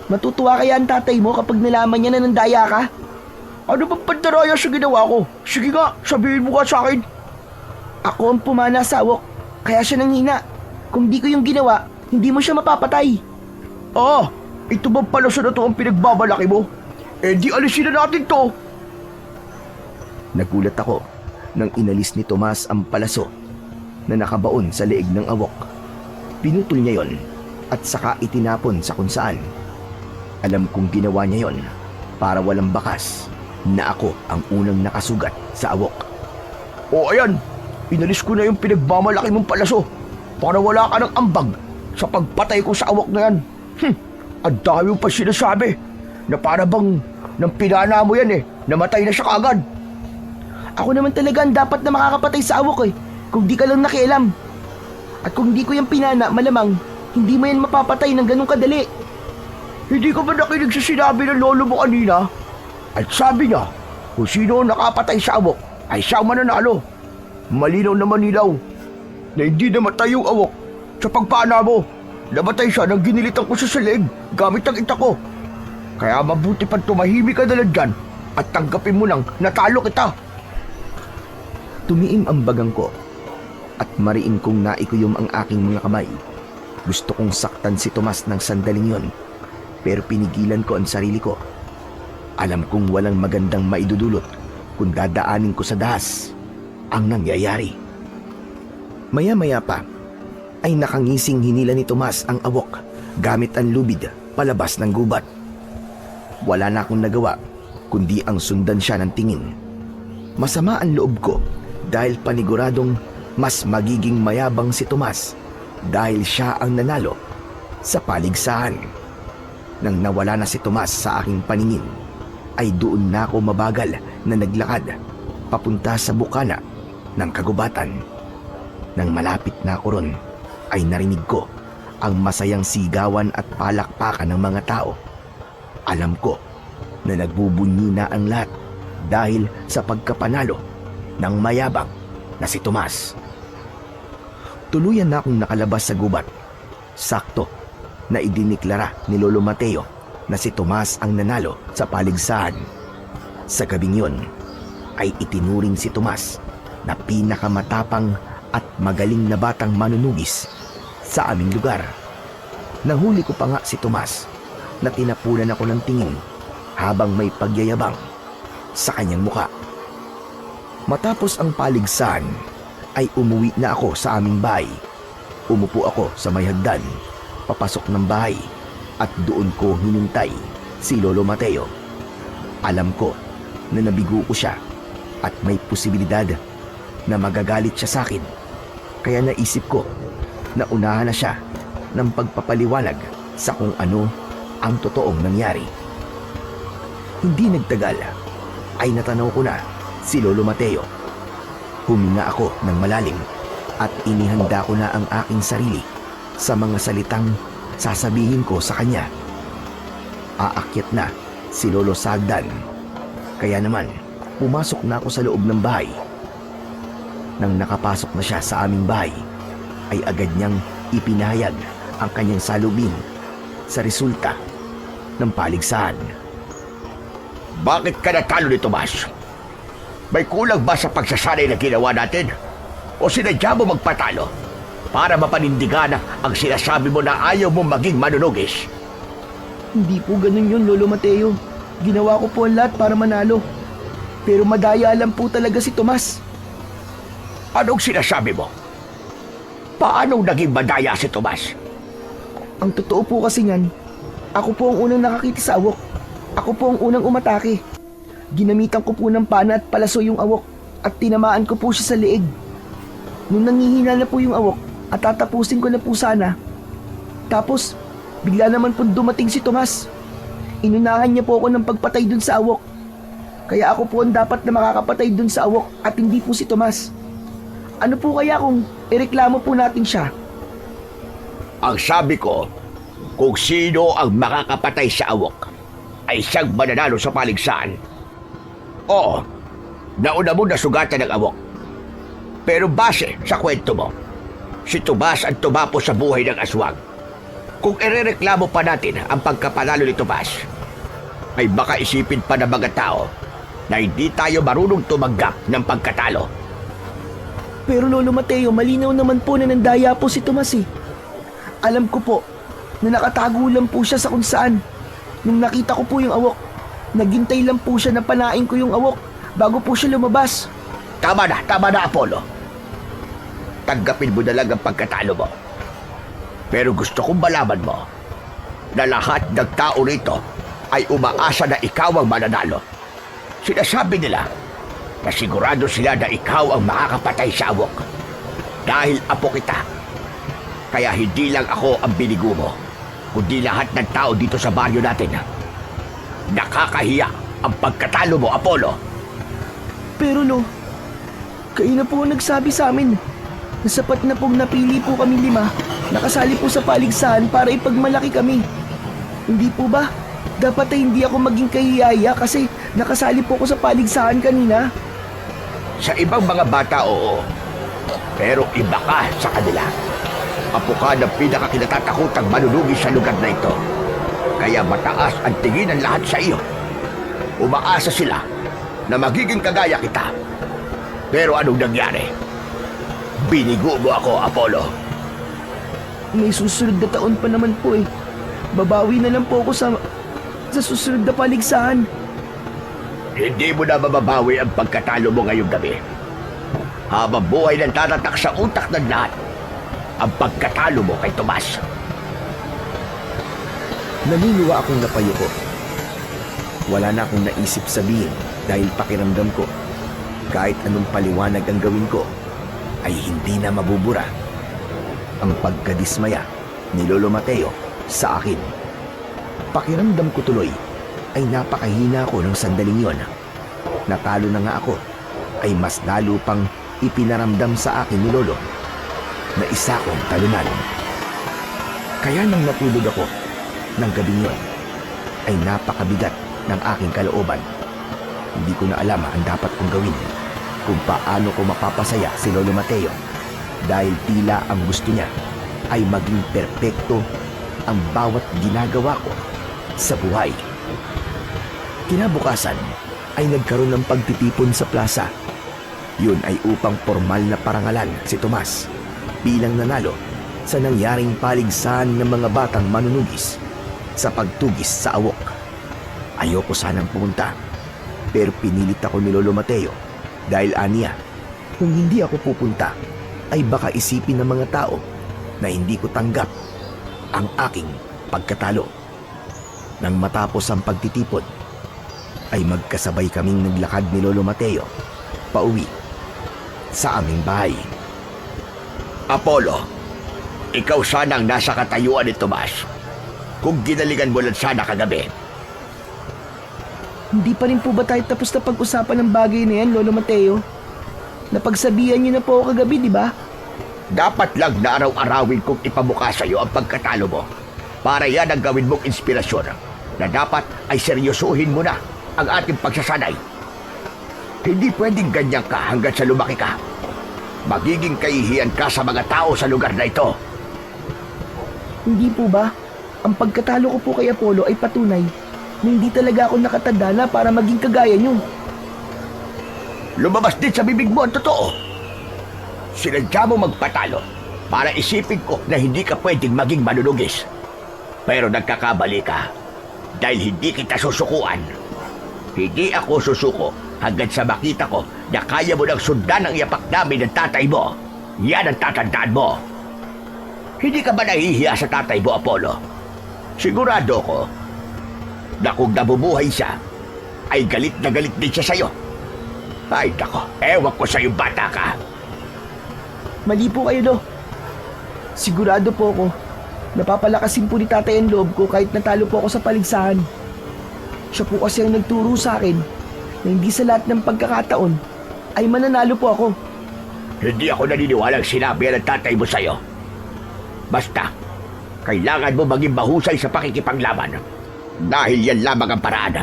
Matutuwa kaya ang tatay mo kapag nalaman niya na nandaya ka? Ano bang pandaraya sa ginawa ko? Sige nga, sabihin mo ka sa akin. Ako ang pumana sa awok, kaya siya nanghina. Kung di ko yung ginawa, hindi mo siya mapapatay. Ah, ito bang palaso na to ang pinagbabalaki mo? Eh di alisin na natin to. Nagulat ako nang inalis ni Tomas ang palaso na nakabaon sa leeg ng awok. Pinutol niya yon at saka itinapon sa kung saan. Alam kong ginawa niya yon para walang bakas na ako ang unang nakasugat sa awok. O ayan, inalis ko na yung pinagmamalaki mong palaso para wala ka ng ambag sa pagpatay ko sa awok na yan. Ang dami mo pa sinasabi na para bang nang pinana mo yan namatay na siya kagad. Ako naman talaga ang dapat na makakapatay sa awok kung di ka lang nakialam. At kung di ko yung pinana, malamang hindi mo yan mapapatay ng ganun kadali. Hindi ka ba nakinig sa sinabi ng lolo mo kanina? At sabi niya, kung sino ang nakapatay sa awok ay siya ang mananalo. Malinaw na manilaw na hindi namatay yung awok sa pagpana mo. Namatay siya nang ginilitan ko sa leeg gamit ang itak ko. Kaya mabuti pang tumahimik ka na lang dyan at tanggapin mo lang natalo kita. Tumiim ang bagang ko at mariin kong naikuyom ang aking mga kamay. Gusto kong saktan si Tomas ng sandaling yon, pero pinigilan ko ang sarili ko. Alam kong walang magandang maidudulot kung dadaanin ko sa dahas ang nangyayari. Maya-maya pa ay nakangising hinila ni Tomas ang awok gamit ang lubid palabas ng gubat. Wala na akong nagawa kundi ang sundan siya ng tingin. Masama ang loob ko dahil paniguradong mas magiging mayabang si Tomas dahil siya ang nanalo sa paligsahan. Nang nawala na si Tomas sa aking paningin, ay doon na ako mabagal na naglakad papunta sa bukana ng kagubatan. Nang malapit na ako ron, ay narinig ko ang masayang sigawan at palakpakan ng mga tao. Alam ko na nagbubunyi na ang lahat dahil sa pagkapanalo ng mayabang na si Tomas. Tuluyan na akong nakalabas sa gubat. Sakto na idiniklara ni Lolo Mateo na si Tomas ang nanalo sa paligsahan. Sa gabing yon ay itinuring si Tomas na pinakamatapang at magaling na batang manunugis sa aming lugar. Nahuli ko pa nga si Tomas na tinapunan ako ng tingin habang may pagyayabang sa kanyang muka. Matapos ang paligsahan ay umuwi na ako sa aming bahay. Umupo ako sa may hagdan, papasok ng bahay at doon ko hinintay si Lolo Mateo. Alam ko na nabigo ko siya at may posibilidad na magagalit siya sa akin. Kaya naisip ko na unahan na siya ng pagpapaliwanag sa kung ano ang totoong nangyari. Hindi nagtagal ay natanaw ko na si Lolo Mateo. Huminga ako ng malalim at inihanda ko na ang aking sarili sa mga salitang sasabihin ko sa kanya. Aakyat na si Lolo sa hagdan. Kaya naman, pumasok na ako sa loob ng bahay. Nang nakapasok na siya sa aming bahay, ay agad niyang ipinahayag ang kanyang salubin sa resulta ng paligsahan. Bakit ka natalo ni Tomas? May kulang ba sa pagsasanay na ginawa natin? O sinadya mo magpatalo? para mapanindigan ang sinasabi mo na ayaw mo maging manunugis. Hindi po ganun yun, Lolo Mateo. Ginawa ko po ang lahat para manalo. Pero madaya lang po talaga si Tomas. Anong sinasabi mo? Paano naging madaya si Tomas? Ang totoo po kasi niyan, ako po ang unang nakakita sa awok. Ako po ang unang umatake. Ginamitan ko po ng pana at palaso yung awok at tinamaan ko po siya sa leeg. Nung nangihina na po yung awok at tatapusin ko na po sana. Tapos, bigla naman po dumating si Tomas. Inunahan niya po ako ng pagpatay dun sa awok. Kaya ako po ang dapat na makakapatay dun sa awok at hindi po si Tomas. Ano po kaya kung ireklamo po natin siya? Ang sabi ko, kung sino ang makakapatay sa awok, ay siyang mananalo sa paligsahan. Oo, nauna mo nasugatan ng awok. Pero base sa kwento mo, si Tomas ang tumapo sa buhay ng aswang. Kung irereklamo pa natin ang pagkapanalo ni Tomas, ay baka isipin pa ng mga tao na hindi tayo marunong tumanggap ng pagkatalo. Pero Lolo Mateo, malinaw naman po na nandaya po si Tomas eh. Alam ko po na nakatago lang po siya sa kung saan. Nung nakita ko po yung awok, naghintay lang po siya na panain ko yung awok bago po siya lumabas. Tama na, Apollo. Tanggapin mo na lang ang pagkatalo mo. Pero gusto kong malaman mo na lahat ng tao rito ay umaasa na ikaw ang mananalo. Sinasabi nila na sigurado sila na ikaw ang makakapatay sa awok. Dahil apo kita. Kaya hindi lang ako ang binigo mo, kundi lahat ng tao dito sa baryo natin. Nakakahiya ang pagkatalo mo, Apollo. Pero Lo, kayo na po ang nagsabi sa amin na sapat na pong napili po kami 5, nakasali po sa paligsahan para ipagmalaki kami. Hindi po ba? Dapat ay hindi ako maging kahiyaya kasi nakasali po ako sa paligsahan kanina. Sa ibang mga bata, oo. Pero iba ka sa kanila. Apo ka ng pinakakinatatakutang manunugis sa lugar na ito. Kaya mataas ang tingin ng lahat sa iyo. Umaasa sila na magiging kagaya kita. Pero anong nangyari? Binigo mo ako, Apollo. May susunod na taon pa naman po eh. Babawi na lang po ako sa susunod na paligsahan. Hindi mo na mababawi ang pagkatalo mo ngayong gabi. Habang buhay nang tatatak sa utak ng lahat ang pagkatalo mo kay Tomas. Naluluwa akong napayuko. Wala na akong naisip sabihin dahil pakiramdam ko kahit anong paliwanag ang gawin ko ay hindi na mabubura ang pagkadismaya ni Lolo Mateo sa akin. Pakiramdam ko tuloy ay napakahina ko ng sandaling yon. Natalo na nga ako ay mas lalo pang ipinaramdam sa akin ni Lolo na isa kong talunan. Kaya nang natulog ako ng gabing yon ay napakabigat ng aking kalooban. Hindi ko na alam ang dapat kong gawin kung paano ko mapapasaya si Lolo Mateo dahil tila ang gusto niya ay maging perpekto ang bawat ginagawa ko sa buhay. Kinabukasan ay nagkaroon ng pagtitipon sa plaza. Yun ay upang formal na parangalan si Tomas bilang nanalo sa nangyaring paligsahan ng mga batang manunugis sa pagtugis sa awok. Ayoko sanang pumunta pero pinilit ako ni Lolo Mateo dahil aniya, kung hindi ako pupunta ay baka isipin ng mga tao na hindi ko tanggap ang aking pagkatalo. Nang matapos ang pagtitipon ay magkasabay kaming naglakad ni Lolo Mateo pauwi sa aming bahay. Apollo, ikaw sana ang nasa katayuan ni Tomas kung ginalingan mo lang sana kagabi. Hindi pa rin po ba tayo tapos na pag-usapan ng bagay na yan, Lolo Mateo? Napagsabihan niyo na po ako kagabi, di ba? Dapat lang na araw-arawin kong ipamukha sa iyo ang pagkatalo mo para yan ang gawin mong inspirasyon na dapat ay seryosohin mo na ang ating pagsasanay. Hindi pwedeng ganyan ka hanggang sa lumaki ka. Magiging kahihiyan ka sa mga tao sa lugar na ito. Hindi po ba? Ang pagkatalo ko po kay Apollo ay patunay na hindi talaga ako nakatanda na para maging kagaya niyo. Lumabas din sa bibig mo ang totoo. Sinadya mo magpatalo para isipin ko na hindi ka pwedeng maging manunugis. Pero nagkakamali ka dahil hindi kita susukuan. Hindi ako susuko hanggang sa makita ko na kaya mo nang sundan ang yapak namin ng tatay mo. Yan ang tatandaan mo. Hindi ka ba nahihiya sa tatay mo, Apollo? Sigurado ko na kung nabubuhay siya, ay galit na galit din siya sa'yo. Ay, nako, ewan ko sa'yo, bata ka. Mali po kayo, Lo. Sigurado po ako, napapalakasin po ni tatay ang loob ko kahit natalo po ako sa paligsahan. Siya po kasi ang nagturo sa akin na hindi sa lahat ng pagkakataon ay mananalo po ako. Hindi ako naniniwalang sinabi ng tatay mo sa'yo. Basta, kailangan mo maging mahusay sa pakikipaglaban. Dahil yan lamang ang paraan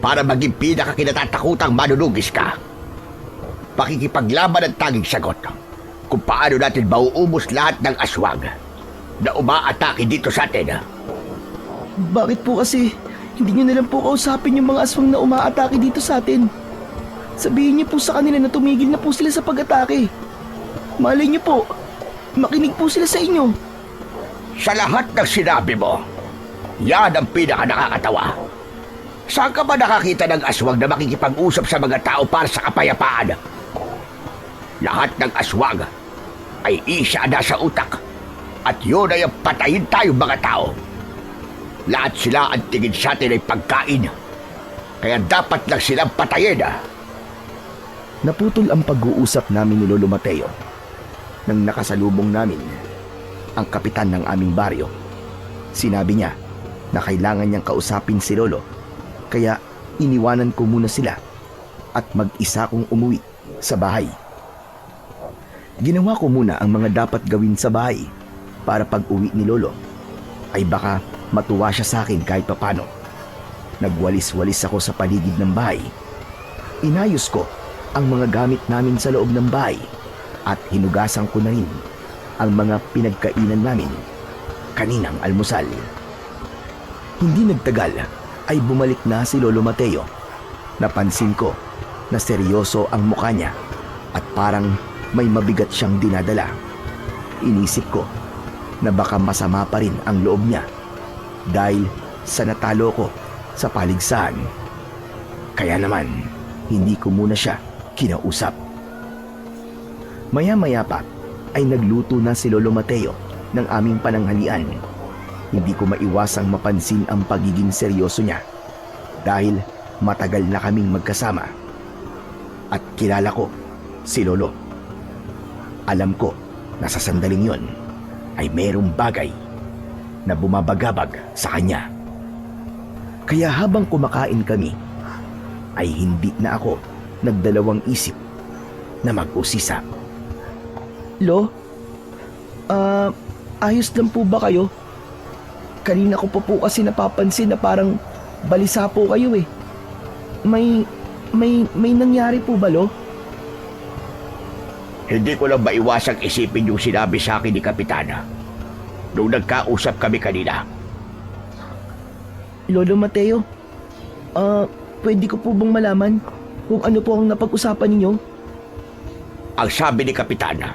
para maging pinakakinatatakutang manunugis ka. Pakikipaglaban ang tanging sagot kung paano natin mauubos lahat ng aswang na umaatake dito sa atin. Bakit po kasi hindi nyo nalang po kausapin yung mga aswang na umaatake dito sa atin? Sabihin niyo po sa kanila na tumigil na po sila sa pag-atake. Malay niyo po, makinig po sila sa inyo. Sa lahat ng sinabi mo, yan ang pinaka nakakatawa. Saan ka ba nakakita ng aswang na makikipag-usap sa mga tao para sa kapayapaan? Lahat ng aswang ay isa na sa utak at yun ay ang patayin tayong mga tao. Lahat sila ang tingin sa atin ay pagkain, kaya dapat lang silang patayin. Naputol ang pag-uusap namin ni Lolo Mateo nang nakasalubong namin ang kapitan ng aming baryo. Sinabi niya na kailangan niyang kausapin si Lolo, kaya iniwanan ko muna sila at mag-isa kong umuwi sa bahay. Ginawa ko muna ang mga dapat gawin sa bahay para pag-uwi ni Lolo ay baka matuwa siya sa akin kahit papano. Nagwalis-walis ako sa paligid ng bahay. Inayos ko ang mga gamit namin sa loob ng bahay at hinugasan ko na rin ang mga pinagkainan namin kaninang almusal. Hindi nagtagal ay bumalik na si Lolo Mateo. Napansin ko na seryoso ang mukha niya at parang may mabigat siyang dinadala. Inisip ko na baka masama pa rin ang loob niya dahil sa natalo ko sa paligsahan. Kaya naman, hindi ko muna siya kinausap. Maya-maya pa ay nagluto na si Lolo Mateo ng aming pananghalian. Hindi ko maiwasang mapansin ang pagiging seryoso niya dahil matagal na kaming magkasama. At kilala ko si Lolo. Alam ko na sa sandaling yon ay mayroong bagay na bumabagabag sa kanya. Kaya habang kumakain kami, ay hindi na ako nagdalawang isip na mag-usisa. Lo, ayos lang po ba kayo? Kanina ko po kasi napapansin na parang balisa po kayo eh. May nangyari po ba, Lo? Hindi ko lang maiwasang isipin yung sinabi sa akin ni Kapitana nung nagkausap kami kanina. Lolo Mateo, pwede ko po bang malaman kung ano po ang napag-usapan ninyo? Ang sabi ni Kapitana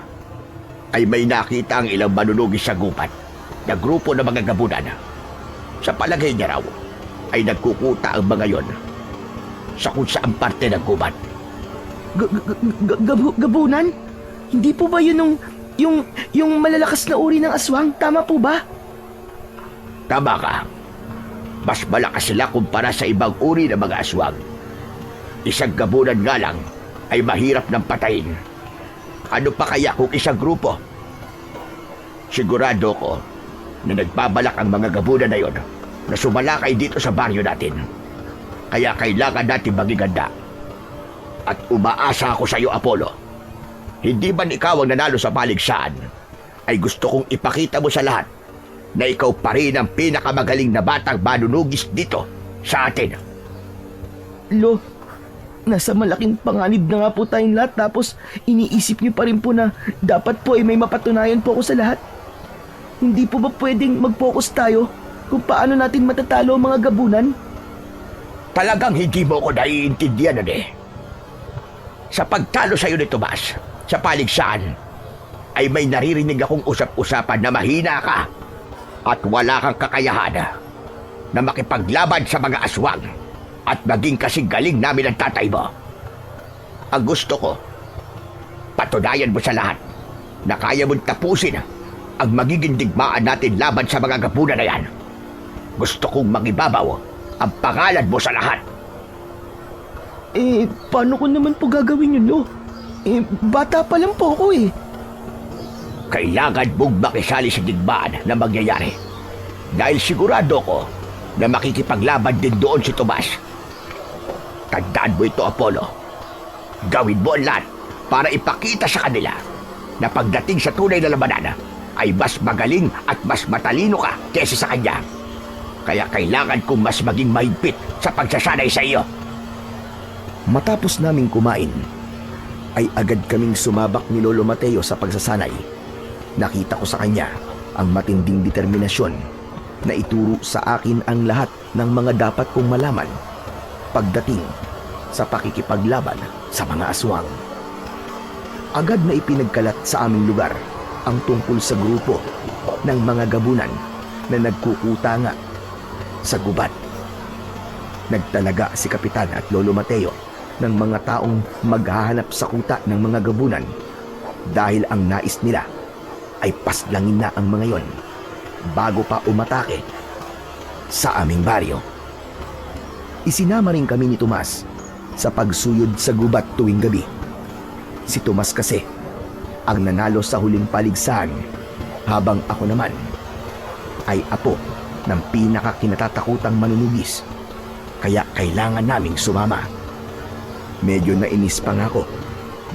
ay may nakita ang ilang manunugis sa gubat na grupo ng mga gabunan. Sa palagay niya raw ay nagkukuta ang mga yon sa kung saan parte ng gubat. Gabunan? Hindi po ba yun yung malalakas na uri ng aswang? Tama po ba? Tama ka. Mas malakas sila kumpara sa ibang uri ng mga aswang. Isang gabunan nga lang ay mahirap ng patayin. Ano pa kaya kung isang grupo? Sigurado ko na nagbabalak ang mga gabunan na yon na sumalakay dito sa baryo natin. Kaya kailangan natin magiganda. At umaasa ako sa iyo, Apollo. Hindi man ikaw ang nanalo sa paligsahan, ay gusto kong ipakita mo sa lahat na ikaw pa rin ang pinakamagaling na batang manunugis dito sa atin. Lo, nasa malaking panganib na nga po tayong lahat tapos iniisip niyo pa rin po na dapat po ay may mapatunayan po ako sa lahat. Hindi po ba pwedeng mag-focus tayo kung paano natin matatalo ang mga gabunan? Talagang hindi mo ko naiintindihan, Sa pagtalo sa iyo ni Tomas sa paligsahan, ay may naririnig akong usap-usapan na mahina ka at wala kang kakayahan na makipaglaban sa mga aswang at maging kasing galing namin ang tatay mo. Ang gusto ko, patunayan mo sa lahat na kaya mong tapusin ang magiging digmaan natin laban sa mga gabunan na yan. Gusto kong mangibabaw ang pangalan mo sa lahat. Paano ko naman po gagawin yun, no? Bata pa lang po ako eh. Kailangan mong makisali sa digmaan na mangyayari. Dahil sigurado ko na makikipaglaban din doon si Tomas. Tandaan mo ito, Apollo. Gawin mo ang lahat para ipakita sa kanila na pagdating sa tunay na labanan ay mas magaling at mas matalino ka kaysa sa kanya. Kaya kailangan kong mas maging mahigpit sa pagsasanay sa iyo. Matapos naming kumain, ay agad kaming sumabak ni Lolo Mateo sa pagsasanay. Nakita ko sa kanya ang matinding determinasyon na ituro sa akin ang lahat ng mga dapat kong malaman pagdating sa pakikipaglaban sa mga aswang. Agad na ipinagkalat sa aming lugar ang tungkol sa grupo ng mga gabunan na nagkukutanga sa gubat. Nagtalaga si Kapitan at Lolo Mateo ng mga taong maghahanap sa kuta ng mga gabunan dahil ang nais nila ay paslangin na ang mga yon bago pa umatake sa aming baryo. Isinama rin kami ni Tomas sa pagsuyod sa gubat tuwing gabi. Si Tomas kasi ang nanalo sa huling paligsahan, habang ako naman ay apo ng pinakakinatatakutang manunugis, kaya kailangan naming sumama. Medyo nainis pa nga ako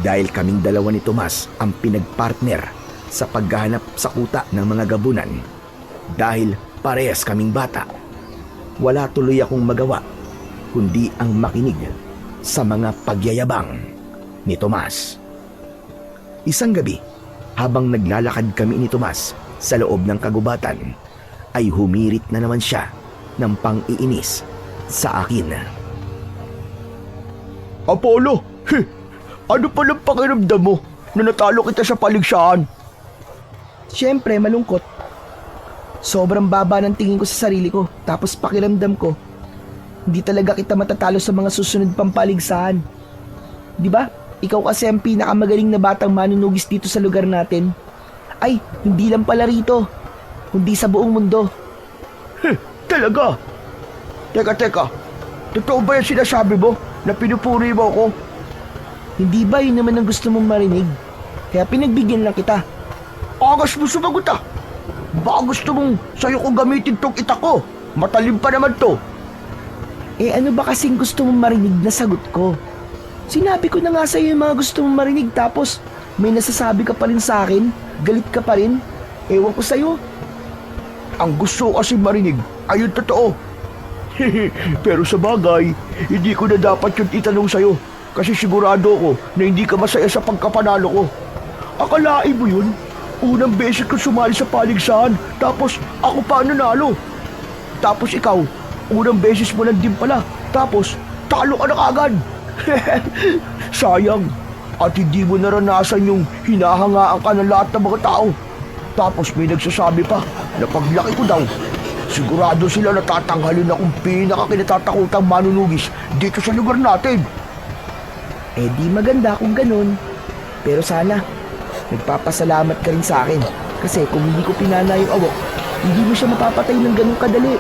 dahil kaming dalawa ni Tomas ang pinagpartner sa paghahanap sa kuta ng mga gabunan. Dahil parehas kaming bata, wala tuloy akong magawa kundi ang makinig sa mga pagyayabang ni Tomas. Isang gabi, habang naglalakad kami ni Tomas sa loob ng kagubatan, ay humirit na naman siya ng pang-iinis sa akin. Apollo, ano palang pakiramdam mo na natalo kita sa paligsahan? Siyempre, malungkot. Sobrang baba ng tingin ko sa sarili ko, tapos pakiramdam ko, hindi talaga kita matatalo sa mga susunod pang paligsahan. Di ba? Ikaw kasi ang pinakamagaling na batang manunugis dito sa lugar natin. Ay, hindi lang pala rito, kundi sa buong mundo. Talaga? Teka. Totoo ba yung sinasabi mo na pinupuri mo ako? Hindi ba yun naman ang gusto mong marinig? Kaya pinagbigyan lang kita. Angas mo sumagot ah! Baka gusto mong sa'yo ko gamitin tong ita ko. Matalim pa naman to. Ano ba kasing gusto mong marinig na sagot ko? Sinabi ko na nga sa'yo yung mga gusto mong marinig, tapos may nasasabi ka pa rin sa akin? Galit ka pa rin? Ewan ko sa'yo. Ang gusto ko kasi marinig ay yung totoo. Pero sa bagay, hindi ko na dapat yung itanong sa'yo kasi sigurado ko na hindi ka masaya sa pagkapanalo ko. Akalain mo yun? Unang beses ko sumali sa paligsahan, tapos ako pa nanalo. Tapos ikaw, unang beses mo lang din pala, tapos talo ka na kagad. Sayang, at hindi mo naranasan yung hinahangaan ka ng lahat ng mga tao. Tapos may nagsasabi pa na paglaki ko daw, sigurado sila natatanghalin akong pinakakinatatakutang manunugis dito sa lugar natin. Di maganda kung ganun. Pero sana, nagpapasalamat ka rin sa akin. Kasi kung hindi ko pinana yung awok, hindi mo siya mapapatay ng ganun kadali.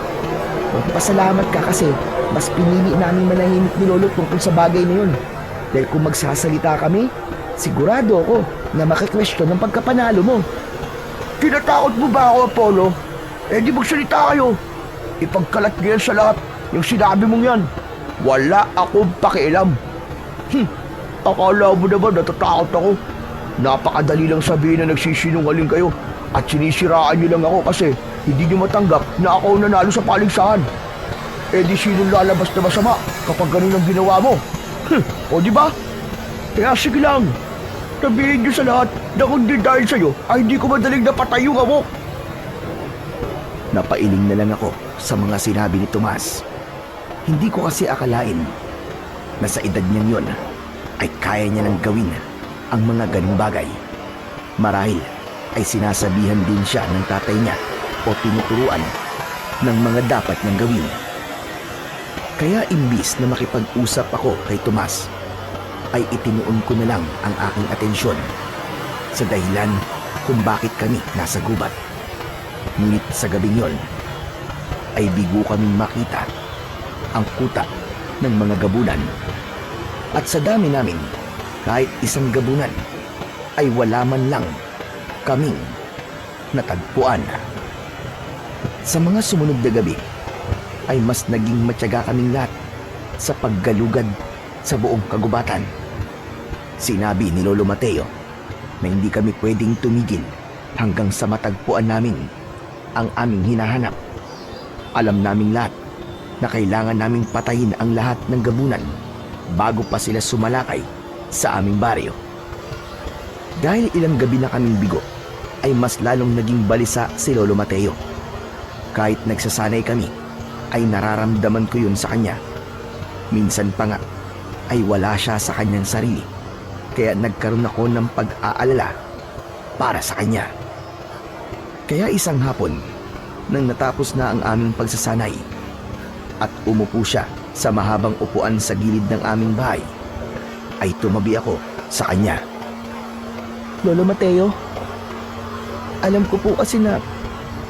Magpasalamat ka kasi mas pinili namin manahimik ni Lolo tungkol sa bagay na yun. Dahil kung magsasalita kami, sigurado ako na makikwestiyon ng pagkapanalo mo. Tinatakot mo ba ako, Apollo? Di magsalita kayo. Ipagkalat niyo sa lahat yung sinabi mong yan. Wala akong pakialam. Akala mo naman natatakot ako. Napakadali lang sabihin na nagsisinungaling kayo at sinisiraan niyo lang ako kasi hindi niyo matanggap na ako nanalo sa paligsahan. Di sinong lalabas na masama kapag ganun ang ginawa mo? O di ba? Kaya sige lang. Sabihin niyo sa lahat na kung di dahil sa'yo ay hindi ko madaling napatay yung awok. Napailing na lang ako sa mga sinabi ni Tomas. Hindi ko kasi akalain na sa edad niyang yon ay kaya niya nang gawin ang mga ganung bagay. Marahil ay sinasabihan din siya ng tatay niya o tinuturuan ng mga dapat niyang gawin. Kaya imbis na makipag-usap ako kay Tomas, ay itinuon ko na lang ang aking atensyon sa dahilan kung bakit kami nasa gubat. Ngunit sa gabing yon, ay bigo kaming makita ang kuta ng mga gabunan. At sa dami namin, kahit isang gabunan, ay wala man lang kaming natagpuan. Sa mga sumunod na gabi, ay mas naging matyaga kaming lahat sa paggalugad sa buong kagubatan. Sinabi ni Lolo Mateo na hindi kami pwedeng tumigil hanggang sa matagpuan namin ang aming hinahanap. Alam naming lahat na kailangan naming patayin ang lahat ng gabunan bago pa sila sumalakay sa aming baryo. Dahil ilang gabi na kaming bigo, ay mas lalong naging balisa si Lolo Mateo. Kahit nagsasanay kami, ay nararamdaman ko yun sa kanya. Minsan pa nga, ay wala siya sa kanyang sarili, kaya nagkaroon ako ng pag-aalala para sa kanya. Kaya isang hapon, nang natapos na ang aming pagsasanay, at umupo siya sa mahabang upuan sa gilid ng aming bahay, ay tumabi ako sa kanya. Lolo Mateo, alam ko po kasi na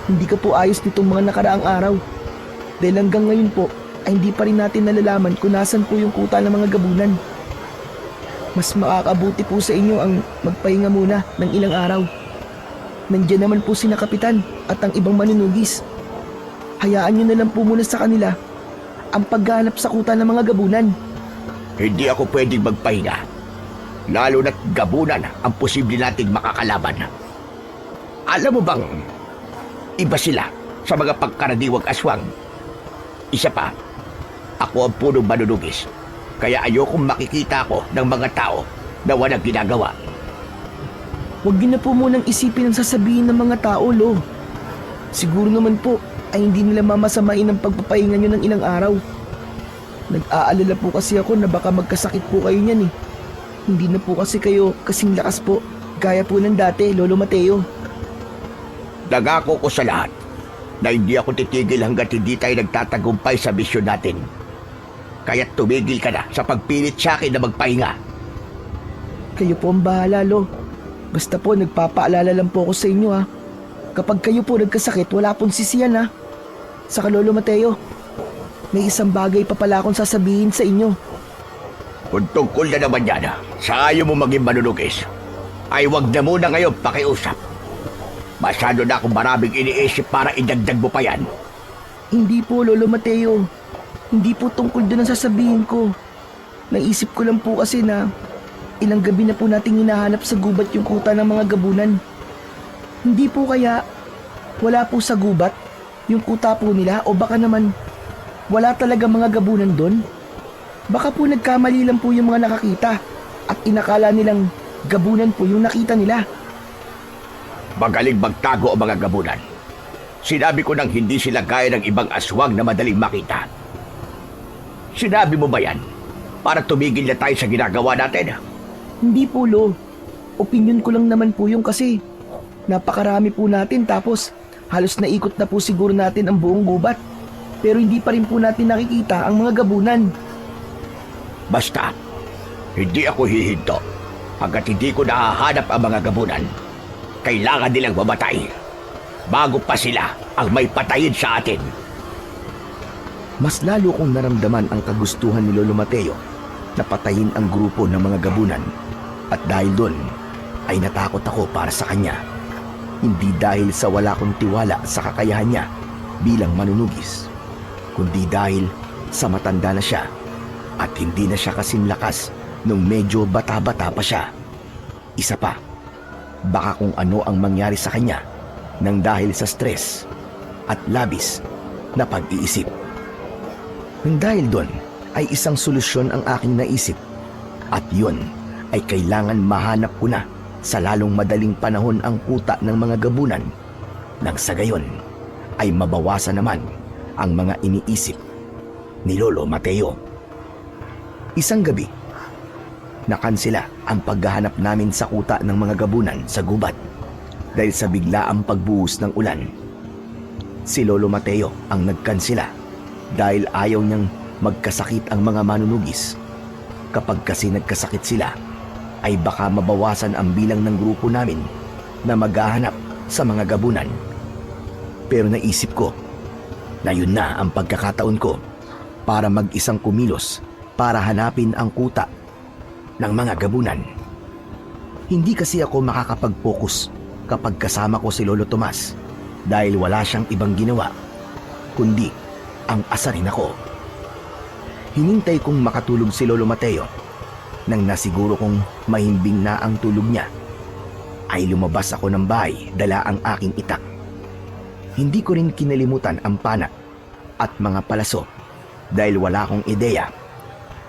hindi ka po ayos nitong mga nakaraang araw. Dahil hanggang ngayon po ay hindi pa rin natin nalalaman kung nasan po yung kuta ng mga gabunan. Mas makakabuti po sa inyo ang magpahinga muna ng ilang araw. Nandiyan naman po sina Kapitan at ang ibang manunugis. Hayaan nyo na lang po muna sa kanila ang pagganap sa kuta ng mga gabunan. Hindi ako pwedeng magpahinga. Lalo na't gabunan ang posible nating makakalaban. Alam mo bang, iba sila sa mga pagkaraniwang aswang. Isa pa, ako ang punong manunugis, kaya ayokong makikita ako ng mga tao na walang ginagawa. Huwag niyo na po munang isipin ang sasabihin ng mga tao, Lo. Siguro naman po ay hindi nila mamasamain ang pagpapahinga nyo ng ilang araw. Nag-aalala po kasi ako na baka magkasakit po kayo niyan eh. Hindi na po kasi kayo kasing lakas po, gaya po ng dati, Lolo Mateo. Nangako ko sa lahat na hindi ako titigil hanggat hindi tayo nagtatagumpay sa misyon natin. Kaya tumigil ka na sa pagpilit sa akin na magpahinga. Kayo po ang bahala, Lo. Basta po nagpapaalala lang po ako sa inyo ha. Kapag kayo po nagkasakit, wala pong sisiyan ha. Saka Lolo Mateo, may isang bagay pa pala akong sasabihin sa inyo. Kung tungkol na naman yan, sa ayaw mo maging manunugis, ay wag na muna ngayon pakiusap. Masyado na akong maraming iniisip para idagdag mo pa yan. Hindi po, Lolo Mateo. Hindi po tungkol doon ang sasabihin ko. Naisip ko lang po kasi na ilang gabi na po nating hinahanap sa gubat yung kuta ng mga gabunan. Hindi po kaya wala po sa gubat yung kuta po nila o baka naman wala talaga mga gabunan doon? Baka po nagkamali lang po yung mga nakakita at inakala nilang gabunan po yung nakita nila. Magaling magtago ang mga gabunan. Sinabi ko nang hindi sila gaya ng ibang aswang na madaling makita. Sinabi mo ba yan para tumigil na tayo sa ginagawa natin? Hindi po, Lo. Opinyon ko lang naman po yung kasi napakarami po natin tapos halos naikot na po siguro natin ang buong gubat. Pero hindi pa rin po natin nakikita ang mga gabunan. Basta, hindi ako hihinto hanggat hindi ko nahahanap ang mga gabunan. Kailangan nilang mamatay bago pa sila ang may patayin sa atin. Mas lalo kong naramdaman ang kagustuhan ni Lolo Mateo na patayin ang grupo ng mga gabunan. At dahil doon, ay natakot ako para sa kanya. Hindi dahil sa wala kong tiwala sa kakayahan niya bilang manunugis, kundi dahil sa matanda na siya at hindi na siya kasing lakas nung medyo bata-bata pa siya. Isa pa, baka kung ano ang mangyari sa kanya nang dahil sa stress at labis na pag-iisip. Nang dahil doon ay isang solusyon ang aking naisip at yun ay kailangan mahanap ko na sa lalong madaling panahon ang kuta ng mga gabunan nang sa gayon ay mabawasan naman ang mga iniisip ni Lolo Mateo. Isang gabi, nakansela ang paghahanap namin sa kuta ng mga gabunan sa gubat dahil sa biglaang pagbuhos ng ulan. Si Lolo Mateo ang nagkansila dahil ayaw niyang magkasakit ang mga manunugis. Kapag kasi nagkasakit sila, ay baka mabawasan ang bilang ng grupo namin na maghahanap sa mga gabunan. Pero naisip ko na yun na ang pagkakataon ko para mag-isang kumilos para hanapin ang kuta ng mga gabunan. Hindi kasi ako makakapag-focus kapag kasama ko si Lolo Tomas dahil wala siyang ibang ginawa kundi ang asarin ako. Hinintay kong makatulog si Lolo Mateo. Nang nasiguro kong mahimbing na ang tulog niya, ay lumabas ako ng bahay dala ang aking itak. Hindi ko rin kinalimutan ang pana at mga palaso dahil wala akong ideya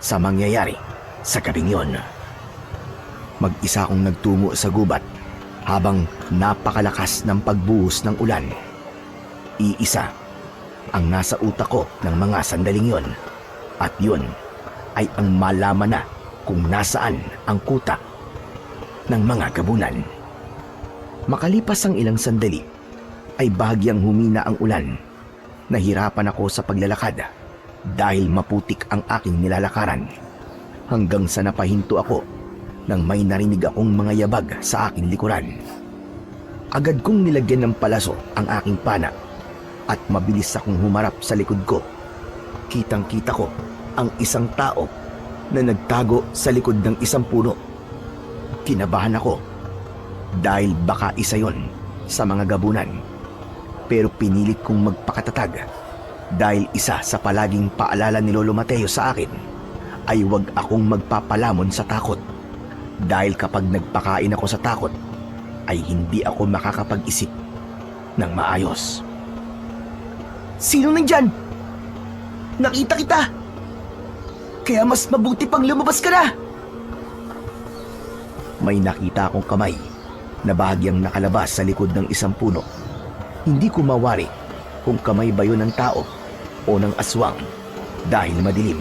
sa mangyayari sa gabing yon. Mag-isa akong nagtungo sa gubat habang napakalakas ng pagbuhos ng ulan. Iisa ang nasa utak ko ng mga sandaling yon, at yun ay ang malaman na kung nasaan ang kuta ng mga gabunan. Makalipas ang ilang sandali, ay bahagyang humina ang ulan. Nahirapan ako sa paglalakad dahil maputik ang aking nilalakaran, hanggang sa napahinto ako nang may narinig akong mga yabag sa aking likuran. Agad kong nilagyan ng palaso ang aking pana at mabilis akong humarap sa likod ko. Kitang-kita ko ang isang tao na nagtago sa likod ng isang puno. Kinabahan ako dahil baka isa yon sa mga gabunan, pero pinilit kong magpakatatag dahil isa sa palaging paalala ni Lolo Mateo sa akin ay huwag akong magpapalamon sa takot, dahil kapag nagpakain ako sa takot ay hindi ako makakapag-isip ng maayos. Sino nandyan? Nakita kita! Kaya mas mabuti pang lumabas ka na! May nakita akong kamay na bahagyang nakalabas sa likod ng isang puno. Hindi ko mawari kung kamay ba yun ng tao o ng aswang dahil madilim.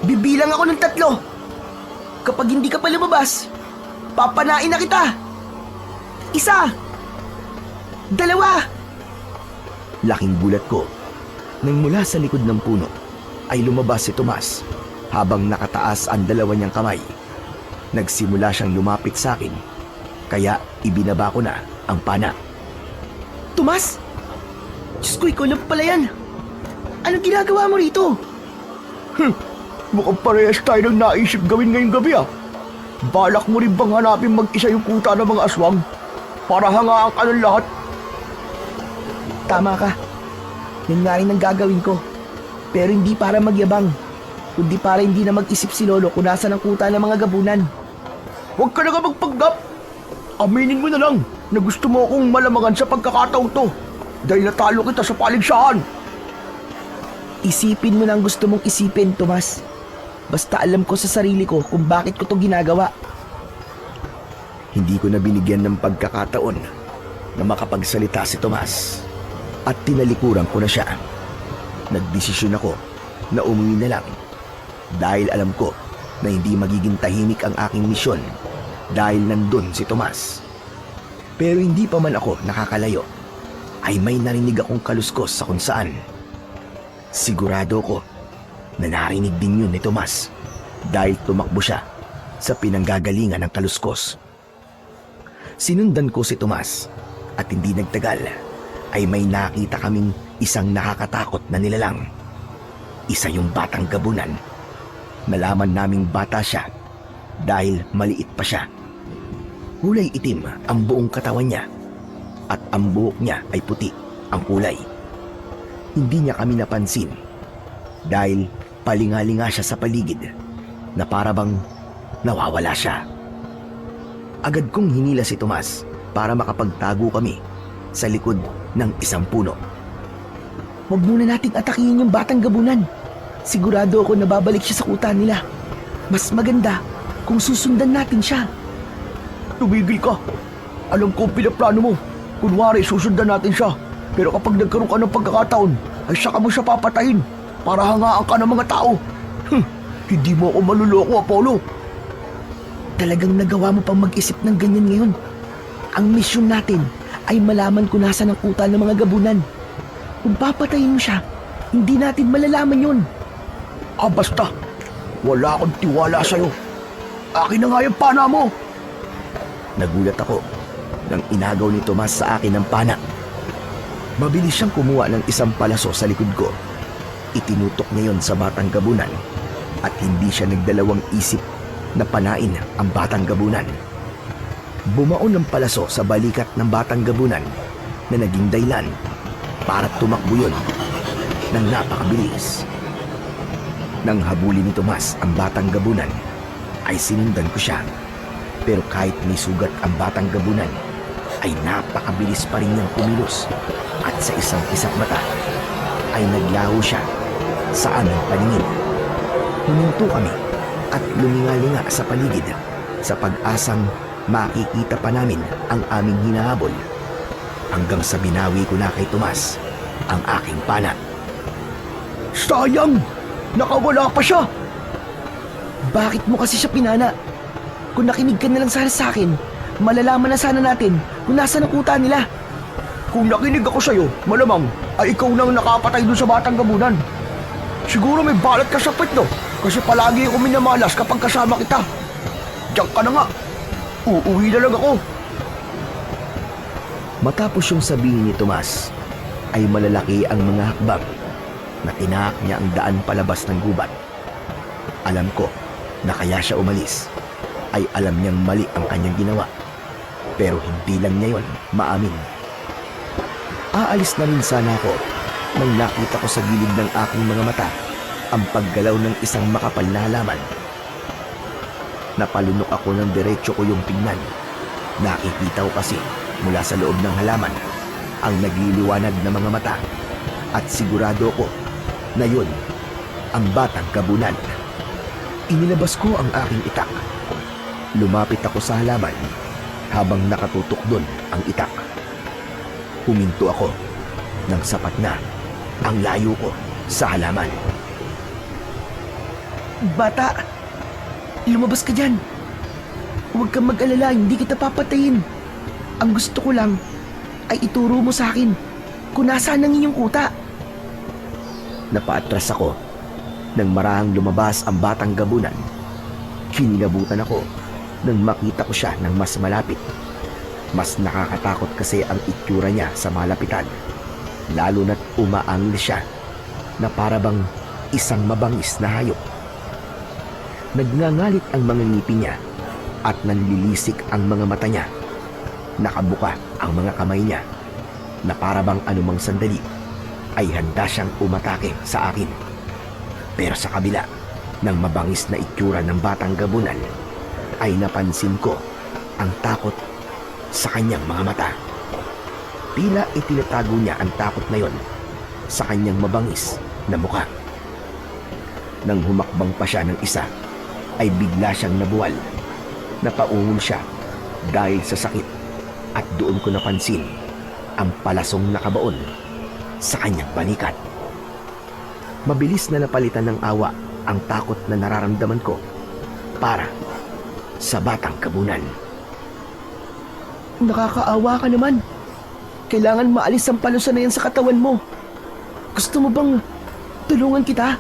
Bibilang ako ng 3. Kapag hindi ka pa lumabas, papanain na kita! 1, 2. Laking gulat ko nang mula sa likod ng puno ay lumabas si Tomas habang nakataas ang dalawa niyang kamay. Nagsimula siyang lumapit sa akin, kaya ibinaba ko na ang pana. Tomas? Diyos ko, ikaw lang pala yan. Anong ginagawa mo rito? Mukhang parehas tayo ng naisip gawin ngayong gabi ah. Balak mo rin bang hanapin mag-isa yung kuta ng mga aswang para hangaan ka ng lahat? Tama ka. Yun nga rin ang gagawin ko. Pero hindi para magyabang, kundi para hindi na mag-isip si Lolo kung nasa ng kuta ng mga gabunan. Huwag ka na nga magpanggap. Aminin mo na lang na gusto mo akong malamangan sa pagkakataong to dahil natalo kita sa paligsahan. Isipin mo na ang gusto mong isipin, Tomas. Basta alam ko sa sarili ko kung bakit ko to ginagawa. Hindi ko na binigyan ng pagkakataon na makapagsalita si Tomas at tinalikuran ko na siya. Nagdesisyon ako na umuwi na lang dahil alam ko na hindi magiging tahimik ang aking misyon dahil nandun si Tomas. Pero hindi pa man ako nakakalayo ay may narinig akong kaluskos sa kung saan. Sigurado ko na narinig din yun ni Tomas dahil tumakbo siya sa pinanggagalingan ng kaluskos. Sinundan ko si Tomas at hindi nagtagal ay may nakita kaming isang nakakatakot na nilalang. Isa yung batang gabunan. Nalaman naming bata siya dahil maliit pa siya. Kulay itim ang buong katawan niya at ang buhok niya ay puti ang kulay. Hindi niya kami napansin dahil palingalinga siya sa paligid na parabang nawawala siya. Agad kong hinila si Tomas para makapagtago kami sa likod ng isang puno. Huwag muna nating atakihin yung batang gabunan. Sigurado ako na babalik siya sa kuta nila. Mas maganda kung susundan natin siya. Tumigil ka. Alam ko ang pinaplano mo. Kunwari susundan natin siya. Pero kapag nagkaroon ka ng pagkakataon, ay saka mo siya papatayin para hangaan ka ng mga tao. Hindi mo ako maluloko, Apollo. Talagang nagawa mo pang mag-isip ng ganyan ngayon. Ang misyon natin ay malaman kung nasa ng kuta ng mga gabunan. Kung papatayin mo siya, hindi natin malalaman yun. Basta. Wala akong tiwala sa'yo. Akin na nga yung pana mo. Nagulat ako nang inagaw ni Tomas sa akin ng pana. Mabilis siyang kumuha ng isang palaso sa likod ko. Itinutok niya yon sa batang gabunan at hindi siya nagdalawang isip na panain ang batang gabunan. Bumaon ng palaso sa balikat ng batang gabunan na naging dahilan para tumakbo yun ng napakabilis. Nang habulin ni Tomas ang batang gabunan, ay sinundan ko siya. Pero kahit may sugat ang batang gabunan, ay napakabilis pa rin niyang kumilos at sa isang kisap mata ay naglaho siya sa aming paningin. Huminto kami at lumingalinga sa paligid sa pag-asang makikita pa namin ang aming hinahabol hanggang sa binawi ko na kay Tomas ang aking pana. Sayang! Nakawala pa siya! Bakit mo kasi siya pinana? Kung nakinig ka na lang sana sa akin, malalaman na sana natin kung nasa ng kuta nila. Kung nakinig ako sa'yo, malamang ay ikaw nang nakapatay doon sa batang gabunan. Siguro may balat ka sa pit, no? Kasi palagi ako minamalas kapag kasama kita. Diyan ka na nga. Uuwi na lang ako. Matapos yung sabihin ni Tomas, ay malalaki ang mga hakbang na tinahak niya ang daan palabas ng gubat. Alam ko na kaya siya umalis ay alam niyang mali ang kanyang ginawa. Pero hindi lang niya yon maamin. Aalis na rin sana ako nang nakita ko sa gilid ng aking mga mata ang paggalaw ng isang makapal na halaman. Napalunok ako ng diretso ko yung tingnan. Nakikita ko kasi mula sa loob ng halaman ang nagliliwanag na mga mata at sigurado ko na yun ang batang gabunan. Inilabas ko ang aking itak. Lumapit ako sa halaman habang nakatutok doon ang itak. Huminto ako nang sapat na ang layo ko sa halaman. Bata, lumabas ka dyan. Huwag kang mag-alala, hindi kita papatayin. Ang gusto ko lang ay ituro mo sa akin kung nasaan ang inyong kuta. Napaatras ako nang marahang lumabas ang batang gabunan. Kinilabutan ako nang makita ko siya ng mas malapit. Mas nakakatakot kasi ang itsura niya sa malapitan, lalo na't umaangil siya na parabang isang mabangis na hayop. Nagngangalit ang mga ngipin niya at nanlilisik ang mga mata niya. Nakabuka ang mga kamay niya na parabang anumang sandali ay handa siyang umatake sa akin. Pero sa kabila ng mabangis na itsura ng batang gabunan, ay napansin ko ang takot sa kanyang mga mata. Tila itinatago niya ang takot na yon sa kanyang mabangis na mukha. Nang humakbang pa siya ng isa, ay bigla siyang nabuwal. Napaungol siya dahil sa sakit at doon ko napansin ang palasong nakabaon sa kanyang balikat. Mabilis na napalitan ng awa ang takot na nararamdaman ko para sa batang gabunan. Nakakaawa ka naman. Kailangan maalis ang palusa na yan sa katawan mo. Gusto mo bang tulungan kita?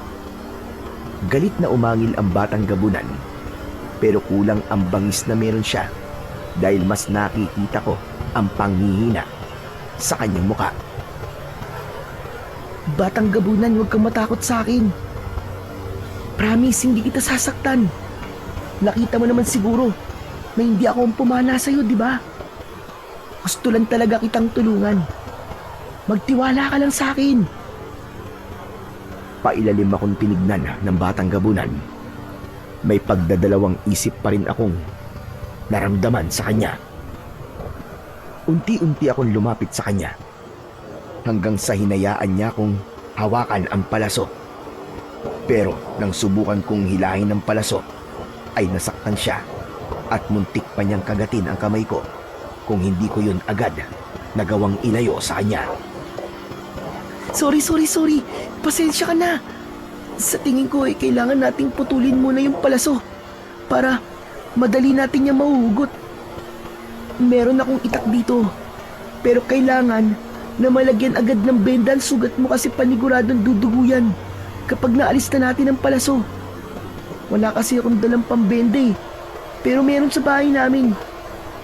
Galit na umangil ang batang gabunan, pero kulang ang bangis na meron siya dahil mas nakikita ko ang panghihina sa kanyang muka. Batang gabunan, huwag kang matakot sa akin. Promise, hindi kita sasaktan. Nakita mo naman siguro na hindi ako ang pumana sa'yo, di ba? Gusto lang talaga kitang tulungan. Magtiwala ka lang sa akin. Pailalim akong tinignan ng batang gabunan. May pagdadalawang isip pa rin akong naramdaman sa kanya. Unti-unti akong lumapit sa kanya hanggang sa hinayaan niya kong hawakan ang palaso. Pero nang subukan kong hilahin ng palaso, ay nasaktan siya at muntik pa niyang kagatin ang kamay ko kung hindi ko yun agad nagawang ilayo sa kanya. Sorry. Pasensya ka na. Sa tingin ko ay kailangan nating putulin muna yung palaso para madali natin niya mahuhugot. Meron akong itak dito. Pero kailangan na malagyan agad ng benda ang sugat mo kasi paniguradong dudugo yan kapag naalis na natin ang palaso. Wala kasi akong dalang pambenda eh. Pero meron sa bahay namin.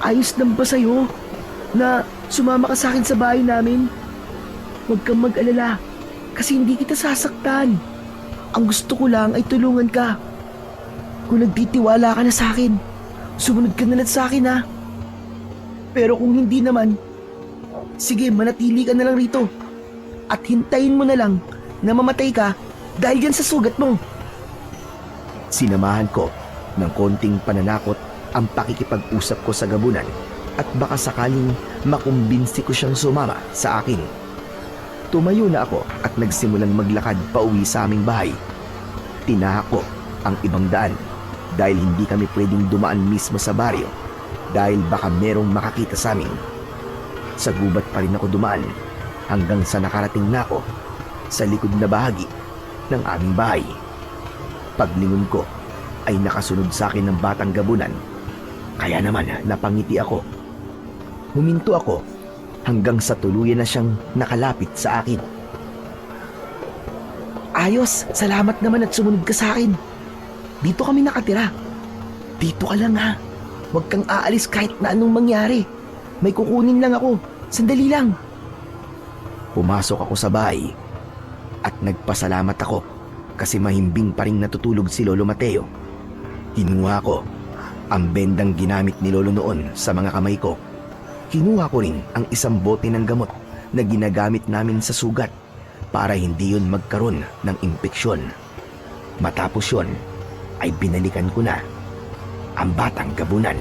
Ayos lang ba sa'yo na sumama ka sa akin sa bahay namin? Huwag kang mag-alala kasi hindi kita sasaktan. Ang gusto ko lang ay tulungan ka. Kung nagtitiwala ka na sa akin, sumunod ka na lang sa akin ha. Pero kung hindi naman, sige manatili ka na lang rito. At hintayin mo na lang na mamatay ka dahil yan sa sugat mo. Sinamahan ko ng konting pananakot ang pakikipag-usap ko sa gabunan at baka sakaling makumbinsi ko siyang sumama sa akin. Tumayo na ako at nagsimulang maglakad pauwi sa aming bahay. Tinahak ko ang ibang daan dahil hindi kami pwedeng dumaan mismo sa baryo dahil baka merong makakita sa amin. Sa gubat pa rin ako dumaan hanggang sa nakarating na ako sa likod na bahagi ng aming bahay. Paglingon ko ay nakasunod sa akin ng batang gabunan. Kaya naman napangiti ako. Huminto ako hanggang sa tuluyan na siyang nakalapit sa akin. Ayos, salamat naman at sumunod ka sa akin. Dito kami nakatira. Dito ka lang ha. Huwag kang aalis kahit na anong mangyari. May kukunin lang ako. Sandali lang. Pumasok ako sa bahay at nagpasalamat ako kasi mahimbing pa ring natutulog si Lolo Mateo. Kinuha ko ang bendang ginamit ni Lolo noon sa mga kamay ko. Kinuha ko rin ang isang bote ng gamot na ginagamit namin sa sugat para hindi yun magkaroon ng impeksyon. Matapos yun ay binalikan ko na ang batang gabunan.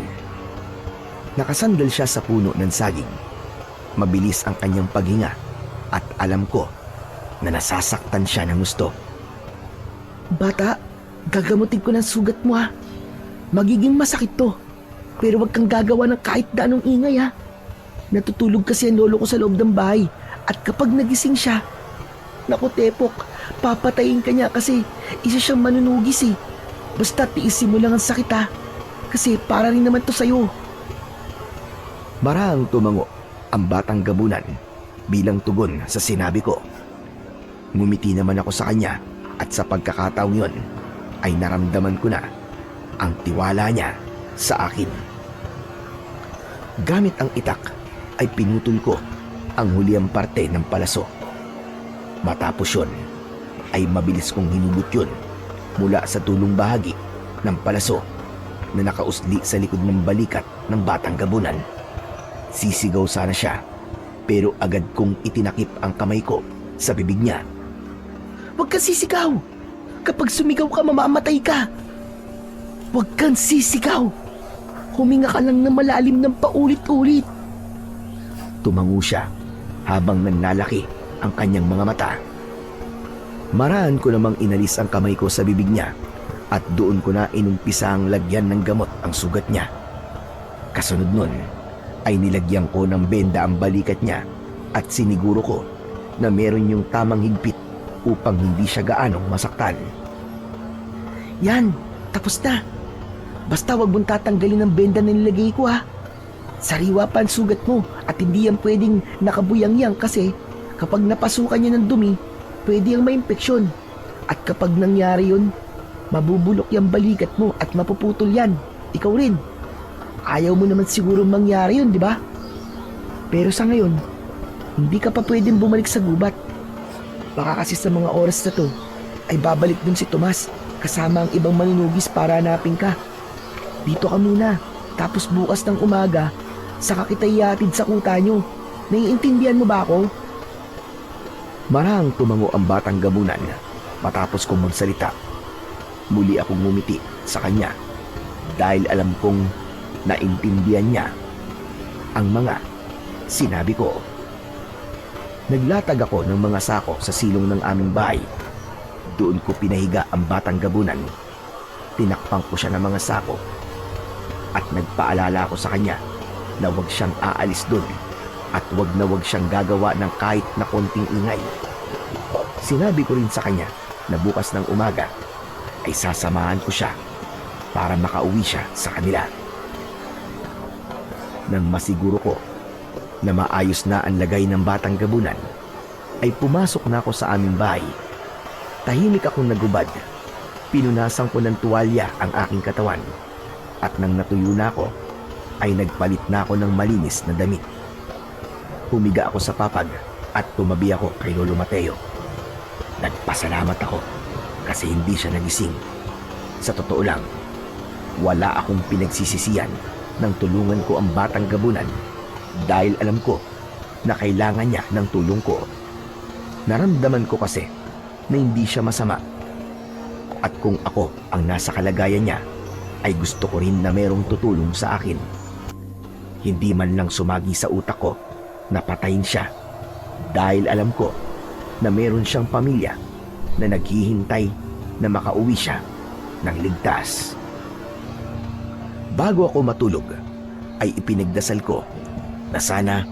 Nakasandal siya sa puno ng saging. Mabilis ang kanyang paghinga at alam ko na nasasaktan siya ng gusto. Bata, gagamutin ko ng sugat mo ha. Magiging masakit to. Pero wag kang gagawa ng kahit na anong ingay ha. Natutulog kasi ang lolo ko sa loob ng bahay. At kapag nagising siya, naku Tepok, papatayin ka niya kasi isa siyang manunugis eh. Basta tiisin mo lang ang sakit ha. Kasi para rin naman to sa'yo. Marahang tumango ang batang gabunan bilang tugon sa sinabi ko. Ngumiti naman ako sa kanya at sa pagkakataong yon ay naramdaman ko na ang tiwala niya sa akin. Gamit ang itak ay pinutol ko ang huliang parte ng palaso. Matapos yun ay mabilis kong hinugot yun mula sa tulong bahagi ng palaso na nakausli sa likod ng balikat ng batang gabunan. Sisigaw sana siya pero agad kong itinakip ang kamay ko sa bibig niya. Huwag kang sisigaw. Kapag sumigaw ka, mamamatay ka. Huwag kang sisigaw. Huminga ka lang ng malalim ng paulit-ulit. Tumango siya habang nanlalaki ang kanyang mga mata. Maraan ko namang inalis ang kamay ko sa bibig niya at doon ko na inumpisang lagyan ng gamot ang sugat niya. Kasunod nun ay nilagyan ko ng benda ang balikat niya at siniguro ko na meron yung tamang higpit upang hindi siya gaanong masaktan. Yan, tapos na. Basta wag mong tatanggalin ang benda na nilagay ko ha. Sariwa pa ang sugat mo at hindi yan pwedeng nakabuyang-yang kasi kapag napasukan niya ng dumi, pwede ang maimpeksyon. At kapag nangyari yun, mabubulok yung balikat mo at mapuputol yan. Ikaw rin. Ayaw mo naman siguro mangyari yun, di ba? Pero sa ngayon, hindi ka pa pwedeng bumalik sa gubat. Baka kasi sa mga oras na to, ay babalik dun si Tomas kasama ang ibang manunugis para hanapin ka. Dito ka muna, tapos bukas ng umaga, saka kita ihatid sa kuta nyo. Naiintindihan mo ba ako? Marahang tumango ang batang gabunan matapos kong magsalita. Muli akong ngumiti sa kanya dahil alam kong naintindihan niya ang mga sinabi ko. Naglatag ako ng mga sako sa silong ng aming bahay. Doon ko pinahiga ang batang gabunan. Tinakpang ko siya ng mga sako at nagpaalala ko sa kanya na huwag siyang aalis doon at huwag na huwag siyang gagawa ng kahit na konting ingay. Sinabi ko rin sa kanya na bukas ng umaga ay sasamahan ko siya para makauwi siya sa kanila. Nang masiguro ko na maayos na ang lagay ng batang gabunan, ay pumasok na ako sa aming bahay. Tahimik akong nagubad. Pinunasan ko ng tuwalya ang aking katawan. At nang natuyo na ako, ay nagpalit na ako ng malinis na damit. Humiga ako sa papag at tumabi ako kay Lolo Mateo. Nagpasalamat ako kasi hindi siya nagising. Sa totoo lang, wala akong pinagsisisihan nang tulungan ko ang batang gabunan dahil alam ko na kailangan niya ng tulong ko. Naramdaman ko kasi na hindi siya masama. At kung ako ang nasa kalagayan niya, ay gusto ko rin na merong tutulong sa akin. Hindi man lang sumagi sa utak ko na patayin siya dahil alam ko na meron siyang pamilya na naghihintay na makauwi siya ng ligtas. Bago ako matulog, ay ipinagdasal ko na sana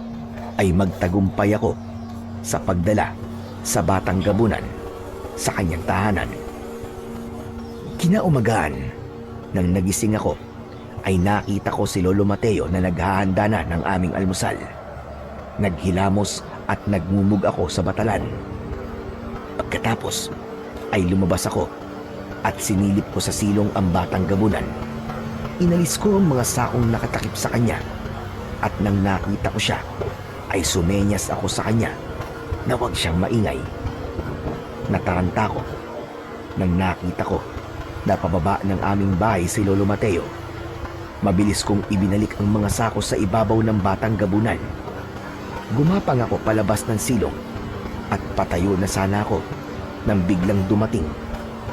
ay magtagumpay ako sa pagdala sa batang gabunan sa kanyang tahanan. Kinaumagahan, nang nagising ako, ay nakita ko si Lolo Mateo na naghahanda na ng aming almusal. Naghilamos at nagmumug ako sa batalan. Pagkatapos, ay lumabas ako at sinilip ko sa silong ang batang gabunan. Inalis ko ang mga sakong nakatakip sa kanya at nang nakita ko siya, ay sumenyas ako sa kanya na huwag siyang maingay. Nataranta ko nang nakita ko na pababa ng aming bahay si Lolo Mateo. Mabilis kong ibinalik ang mga sako sa ibabaw ng batang gabunan. Gumapang ako palabas ng silong at patayo na sana ako nang biglang dumating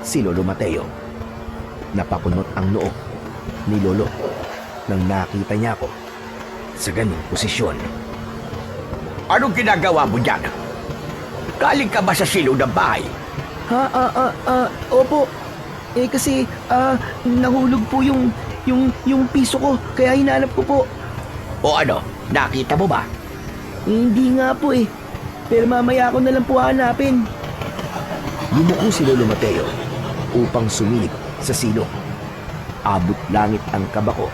si Lolo Mateo. Napakunot ang noo ni Lolo nang nakita niya ako sa ganung posisyon. Anong ginagawa mo dyan? Galing ka ba sa silong ng bahay? Opo. Kasi, nahulog po yung piso ko, kaya hinanap ko po. O ano, nakita mo ba? Hindi nga po eh. Pero mamaya ako na lang po hanapin. Yumuko si Lolo Mateo upang sumilip sa silong. Abot langit ang kaba ko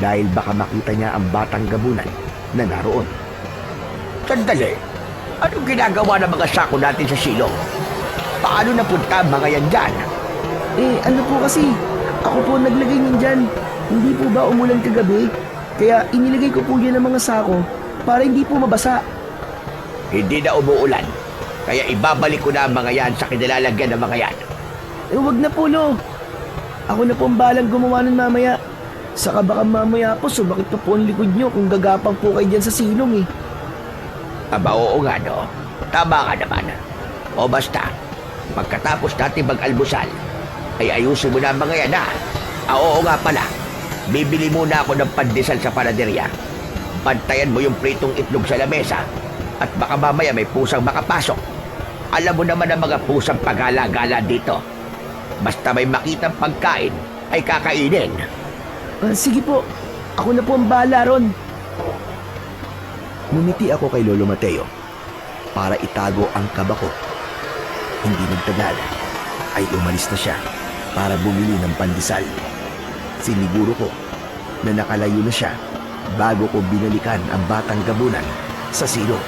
dahil baka makita niya ang batang gabunan na naroon. Sandali, anong ginagawa ng mga sako natin sa silong? Paano napunta ang mga yan dyan? Ano po kasi, ako po naglagay niyan dyan. Hindi po ba umulan kagabi? Kaya inilagay ko po yan ng mga sako para hindi po mabasa. Hindi na umuulan, kaya ibabalik ko na ang mga yan sa kinilalagyan ng mga yan. Wag na po, Lo. Ako na po ang balang gumawa nun mamaya. Saka baka mamaya po, sumakit pa po ang likod nyo kung gagapang po kayo dyan sa silong eh. Aba, oo nga, no? Tama ka naman. O basta, pagkatapos natin mag-almusal, ay ayusin mo na ang mga yan, ha? Oo nga pala, bibili muna ako ng pandesal sa panaderya. Bantayan mo yung pritong itlog sa lamesa at baka mamaya may pusang makapasok. Alam mo naman ang mga pusang pagala-gala dito. Basta may makitang pagkain, ay kakainin. Sige po, ako na po ang bahala ron. Ngumiti ako kay Lolo Mateo para itago ang kaba ko. Hindi nagtagal, ay umalis na siya para bumili ng pandesal. Siniguro ko na nakalayo na siya bago ko binalikan ang batang gabunan sa silong.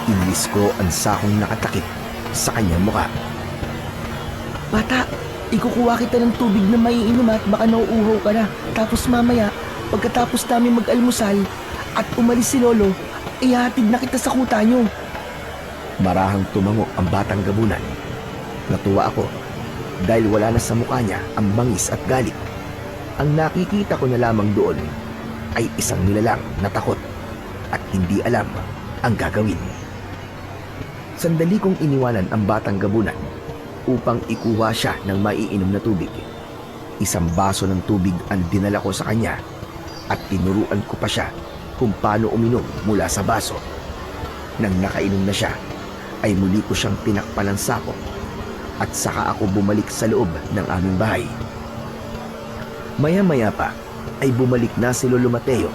Inilis ko ang sakong nakatakip sa kanyang muka. Bata, ikukuha kita ng tubig na maiinom at baka nauuhaw ka na. Tapos mamaya, pagkatapos namin mag-almusal at umalis si Lolo, ihatid na kita sa kuta nyo. Marahang tumango ang batang gabunan. Natuwa ako dahil wala na sa mukha niya ang bangis at galit. Ang nakikita ko na lamang doon ay isang nilalang na takot at hindi alam ang gagawin. Sandali kong iniwanan ang batang gabunan upang ikuha siya ng maiinom na tubig. Isang baso ng tubig ang dinala ko sa kanya at tinuruan ko pa siya kung paano uminom mula sa baso. Nang nakainom na siya, ay muli ko siyang tinakpan ng sako at saka ako bumalik sa loob ng aming bahay. Maya-maya pa ay bumalik na si Lolo Mateo.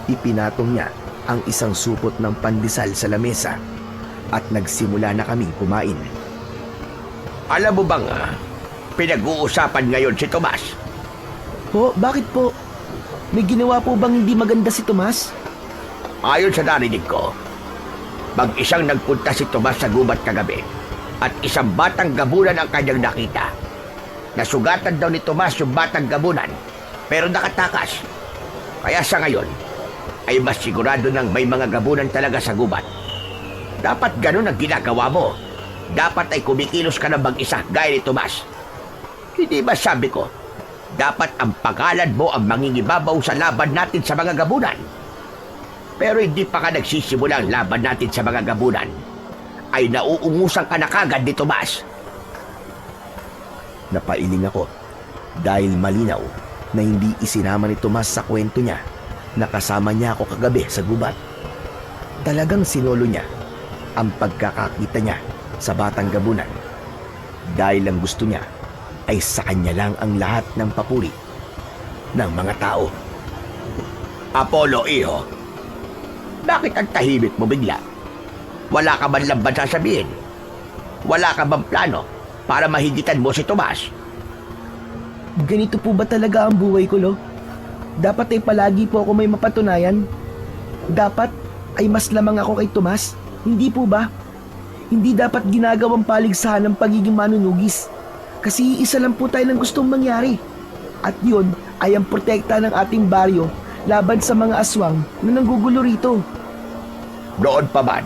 Ipinatong niya ang isang supot ng pandesal sa lamesa at nagsimula na kaming kumain. Alam mo bang pinag-uusapan ngayon si Tomas? Ho, bakit po? May ginawa po bang hindi maganda si Tomas? Ayon sa narinig ko, mag-isang nagpunta si Tomas sa gubat kagabi at isang batang gabunan ang kanyang nakita. Nasugatan daw ni Tomas yung batang gabunan pero nakatakas. Kaya sa ngayon ay mas sigurado nang may mga gabunan talaga sa gubat. Dapat ganun ang ginagawa mo. Dapat ay kumikilos ka ng mag-isa gaya ni Tomas. Hindi ba sabi ko, dapat ang pangalan mo ang mangingibabaw sa laban natin sa mga gabunan? Pero hindi pa ka nagsisimula ang laban natin sa mga gabunan, ay nauungusan ka na kagad ni Tomas. Napailing ako dahil malinaw na hindi isinama ni Tomas sa kwento niya na kasama niya ako kagabi sa gubat. Talagang sinolo niya ang pagkakakita niya sa batang gabunan dahil ang gusto niya ay sa kanya lang ang lahat ng papuri ng mga tao. Apollo, iho, bakit ang tahimik mo bigla? Wala ka man lang ba sasabihin? Wala ka bang plano para mahigitan mo si Tomas? Ganito po ba talaga ang buhay ko, Lo? Dapat ay palagi po ako may mapatunayan? Dapat ay mas lamang ako kay Tomas? Hindi po ba? Hindi dapat ginagawang paligsahan ng pagiging manunugis. Kasi isa lang po tayo ng gustong mangyari. At yun ay ang protekta ng ating baryo laban sa mga aswang na nanggugulo rito. Noon pa man,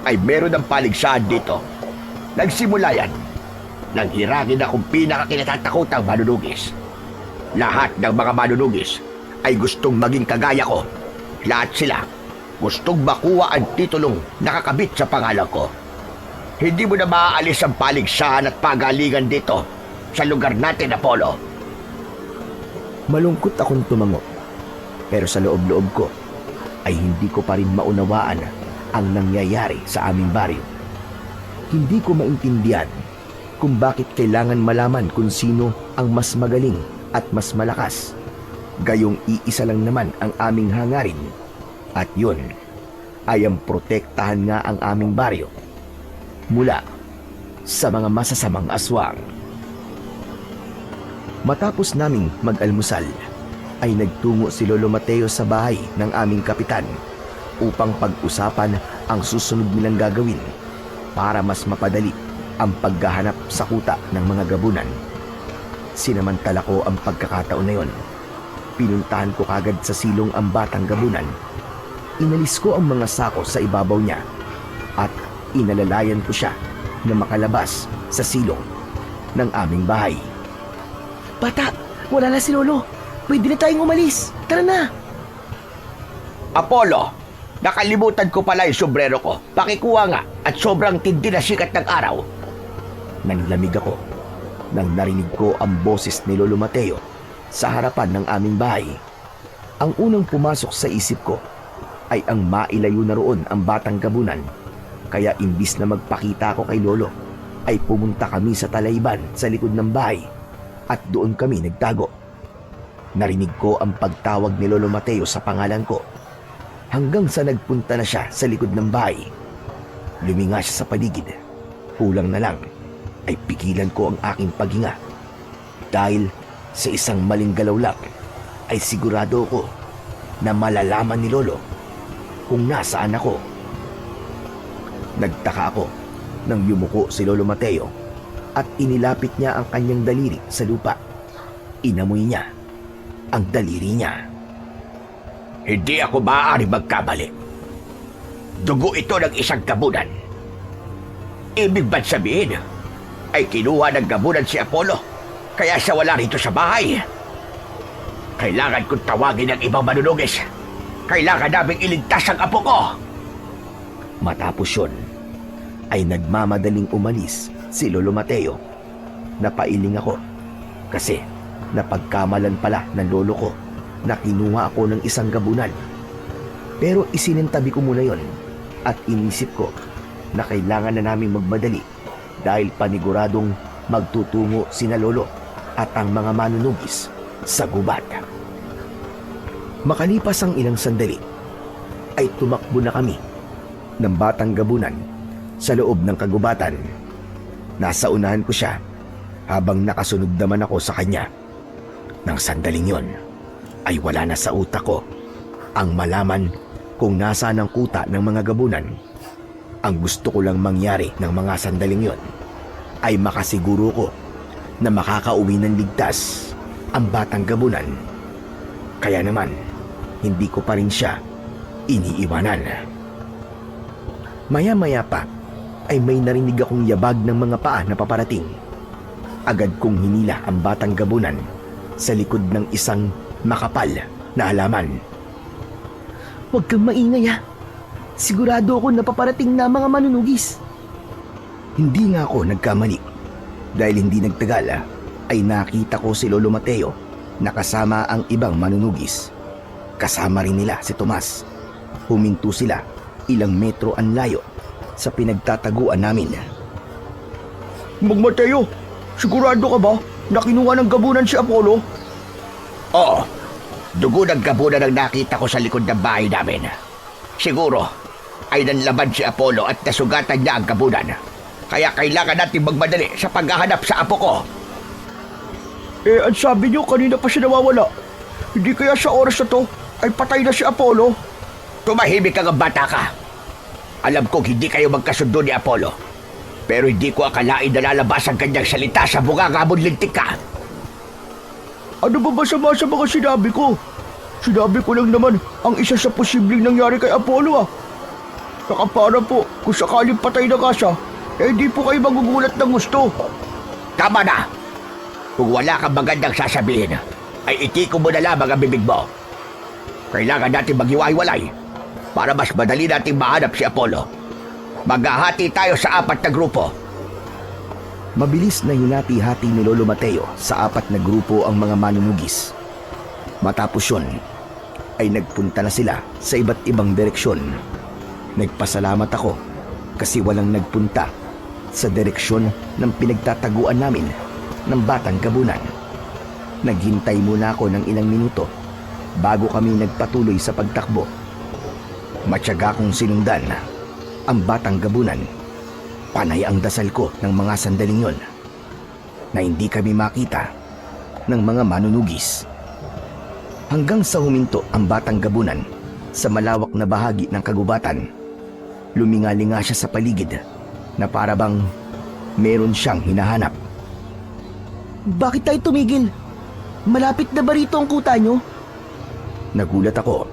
ay meron ng paligsahan dito. Nagsimula yan nang hiragin akong pinakakinatatakutang manunugis. Lahat ng mga manunugis ay gustong maging kagaya ko. Lahat sila gustong makuha ang titulong nakakabit sa pangalan ko. Hindi mo na maaalis ang paligsahan at pagalingan dito sa lugar natin, Apollo. Malungkot akong tumango, pero sa loob-loob ko ay hindi ko pa rin maunawaan ang nangyayari sa aming baryo. Hindi ko maintindihan kung bakit kailangan malaman kung sino ang mas magaling at mas malakas. Gayong iisa lang naman ang aming hangarin, at yun ay ang protektahan nga ang aming baryo mula sa mga masasamang aswang. Matapos naming mag-almusal, ay nagtungo si Lolo Mateo sa bahay ng aming kapitan upang pag-usapan ang susunod nilang gagawin para mas mapadali ang paghahanap sa kuta ng mga gabunan. Sinamantala ko ang pagkakataon na yon. Pinuntahan ko kagad sa silong ang batang gabunan. Inalis ko ang mga sako sa ibabaw niya at inalalayan ko siya na makalabas sa silong ng aming bahay. Bata, wala na si Lolo. Pwede na tayong umalis. Tara na. Apollo, nakalimutan ko pala yung sombrero ko. Pakikuha nga at sobrang tindi na sikat ng araw. Nanlamig ako nang narinig ko ang boses ni Lolo Mateo sa harapan ng aming bahay. Ang unang pumasok sa isip ko ay ang mailayo na roon ang batang gabunan. Kaya imbis na magpakita ako kay Lolo, ay pumunta kami sa talayban sa likod ng bahay at doon kami nagtago. Narinig ko ang pagtawag ni Lolo Mateo sa pangalan ko hanggang sa nagpunta na siya sa likod ng bahay. Luminga siya sa paligid. Kulang na lang ay pigilan ko ang aking paghinga dahil sa isang maling galaw lang ay sigurado ko na malalaman ni Lolo kung nasaan ako. Nagtaka ako nang yumuko si Lolo Mateo at inilapit niya ang kanyang daliri sa lupa. Inamoy niya ang daliri niya. Hindi ako maaari magkamali. Dugo ito ng isang gabunan. Ibig ba't sabihin ay kinuha ng gabunan si Apollo kaya siya wala rito sa bahay? Kailangan kong tawagin ang ibang manunugis. Kailangan naming iligtas ang apo ko. Matapos yun, ay nagmamadaling umalis si Lolo Mateo. Napailing ako kasi napagkamalan pala ng lolo ko na kinuha ako ng isang gabunan. Pero isinintabi ko muna yon at inisip ko na kailangan na naming magmadali dahil paniguradong magtutungo sina Lolo at ang mga manunugis sa gubat. Makalipas ang ilang sandali, ay tumakbo na kami ng batang gabunan sa loob ng kagubatan. Nasa unahan ko siya habang nakasunod naman ako sa kanya. Nang sandaling yon, ay wala na sa utak ko ang malaman kung nasaan ang kuta ng mga gabunan. Ang gusto ko lang mangyari ng mga sandaling yon ay makasiguro ko na makakauwi ng ligtas ang batang gabunan. Kaya naman, hindi ko pa rin siya iniiwanan. Maya-maya pa ay may narinig akong yabag ng mga paa na paparating. Agad kong hinila ang batang gabunan sa likod ng isang makapal na halaman. Huwag kang maingay ha. Sigurado ako na paparating na mga manunugis. Hindi nga ako nagkamali dahil hindi nagtagal ay nakita ko si Lolo Mateo na kasama ang ibang manunugis. Kasama rin nila si Tomas. Huminto sila ilang metro ang layo sa pinagtataguan namin. Mang Mateo, sigurado ka ba na kinuha ng gabunan si Apollo? Oo. Dugo ng gabunan ang nakita ko sa likod ng bahay namin. Siguro ay nanlaban si Apollo at nasugatan niya ang gabunan. Kaya kailangan natin magmadali sa paghahanap sa apo ko. Ang sabi niyo kanina pa siya nawawala. Hindi kaya sa oras na to ay patay na si Apollo? Tumahimik ka ng bata ka. Alam kong hindi kayo magkasundo ni Apollo. Pero hindi ko akalain na lalabas ang kanyang salita sa bungangamon lintik ka. Ano ba masama sa mga sinabi ko? Sinabi ko lang naman ang isa sa posibleng nangyari kay Apollo. Nakapara po, kung sakaling patay na ka siya, hindi po kayo magugulat ng gusto. Tama na! Kung wala kang magandang sasabihin, ay itiko mo na lamang ang bibig mo. Kailangan natin maghiwa-hiwalay para mas madali nating mahanap si Apollo. Maghahati tayo sa 4 na grupo. Mabilis na hinati-hati ni Lolo Mateo sa 4 na grupo ang mga manunugis. Matapos yun, ay nagpunta na sila sa iba't ibang direksyon. Nagpasalamat ako kasi walang nagpunta sa direksyon ng pinagtataguan namin ng batang gabunan. Naghintay muna ako ng ilang minuto bago kami nagpatuloy sa pagtakbo. Matyaga kong sinundan ang batang gabunan. Panay ang dasal ko ng mga sandaling yon na hindi kami makita ng mga manunugis. Hanggang sa huminto ang batang gabunan sa malawak na bahagi ng kagubatan. Lumingalinga siya sa paligid na para bang meron siyang hinahanap. Bakit tayo tumigil? Malapit na ba rito ang kuta nyo? Nagulat ako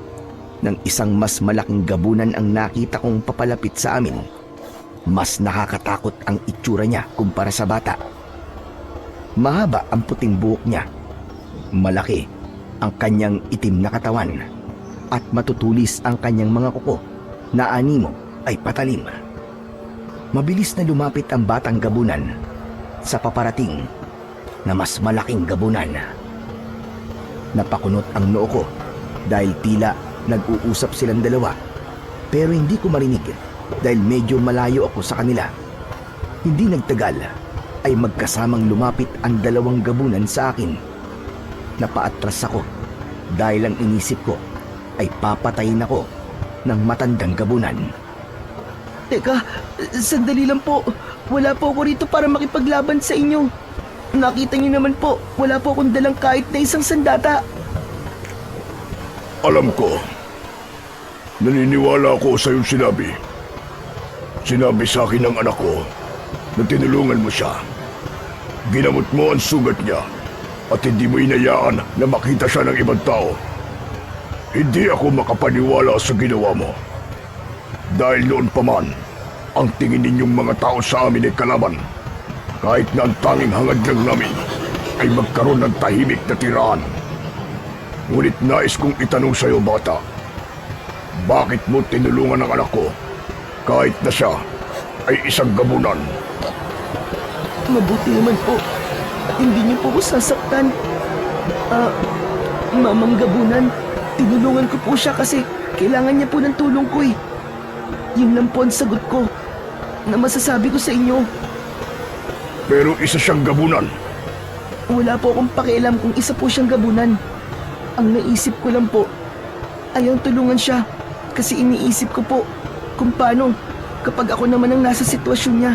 nang isang mas malaking gabunan ang nakita kong papalapit sa amin. Mas nakakatakot ang itsura niya kumpara sa bata. Mahaba ang puting buhok niya. Malaki ang kanyang itim na katawan at matutulis ang kanyang mga kuko na animo ay patalim. Mabilis na lumapit ang batang gabunan sa paparating na mas malaking gabunan. Napakunot ang noo ko dahil tila nag-uusap silang dalawa, pero hindi ko marinig dahil medyo malayo ako sa kanila. Hindi nagtagal ay magkasamang lumapit ang 2 gabunan sa akin. Napaatras ako dahil ang inisip ko ay papatayin ako ng matandang gabunan. Teka, sandali lang po. Wala po ako rito para makipaglaban sa inyo. Nakita niyo naman po, wala po akong dalang kahit na isang sandata. Alam ko. Naniniwala ako sa iyong sinabi. Sinabi sa akin ng anak ko na tinulungan mo siya. Ginamot mo ang sugat niya at hindi mo inayaan na makita siya ng ibang tao. Hindi ako makapaniwala sa ginawa mo. Dahil noon pa man, ang tingin ninyong mga tao sa amin ay kalaban. Kahit na ang tanging hangad lang namin ay magkaroon ng tahimik na tirahan. Ngunit nais kong itanong sa iyo, bata. Bakit mo tinulungan ang anak ko kahit na siya ay isang gabunan? Mabuti naman po at hindi niyo po ako sasaktan. Mamang gabunan, tinulungan ko po siya kasi kailangan niya po ng tulong ko eh. Yun lang po ang sagot ko na masasabi ko sa inyo. Pero isa siyang gabunan. Wala po akong pakialam kung isa po siyang gabunan. Ang naisip ko lang po ay ang tulungan siya kasi iniisip ko po kung paano kapag ako naman ang nasa sitwasyon niya.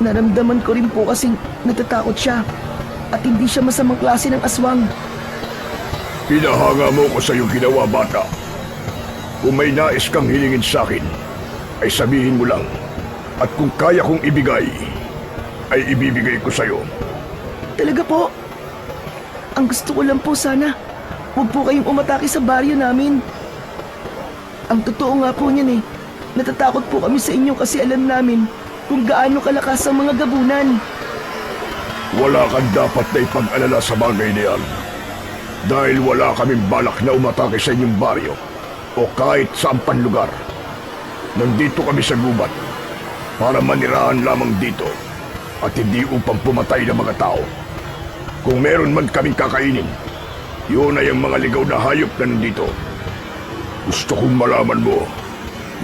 Naramdaman ko rin po kasing natatakot siya at hindi siya masamang klase ng aswang. Pinahanga mo ko sa iyong ginawa, bata. Kung may nais kang hilingin sa akin, ay sabihin mo lang. At kung kaya kong ibigay, ay ibibigay ko sa iyo. Talaga po? Ang gusto ko lang po sana, huwag po kayong umatake sa baryo namin. Ang totoo nga po niyan natatakot po kami sa inyo kasi alam namin kung gaano kalakas ang mga gabunan. Wala kang dapat na ipag-alala sa bagay na yan. Dahil wala kaming balak na umatake sa inyong baryo o kahit saan pang lugar. Nandito kami sa gubat para manirahan lamang dito at hindi upang pumatay ng mga tao. Kung meron man kaming kakainin, yun ay ang mga ligaw na hayop na nandito. Gusto kong malaman mo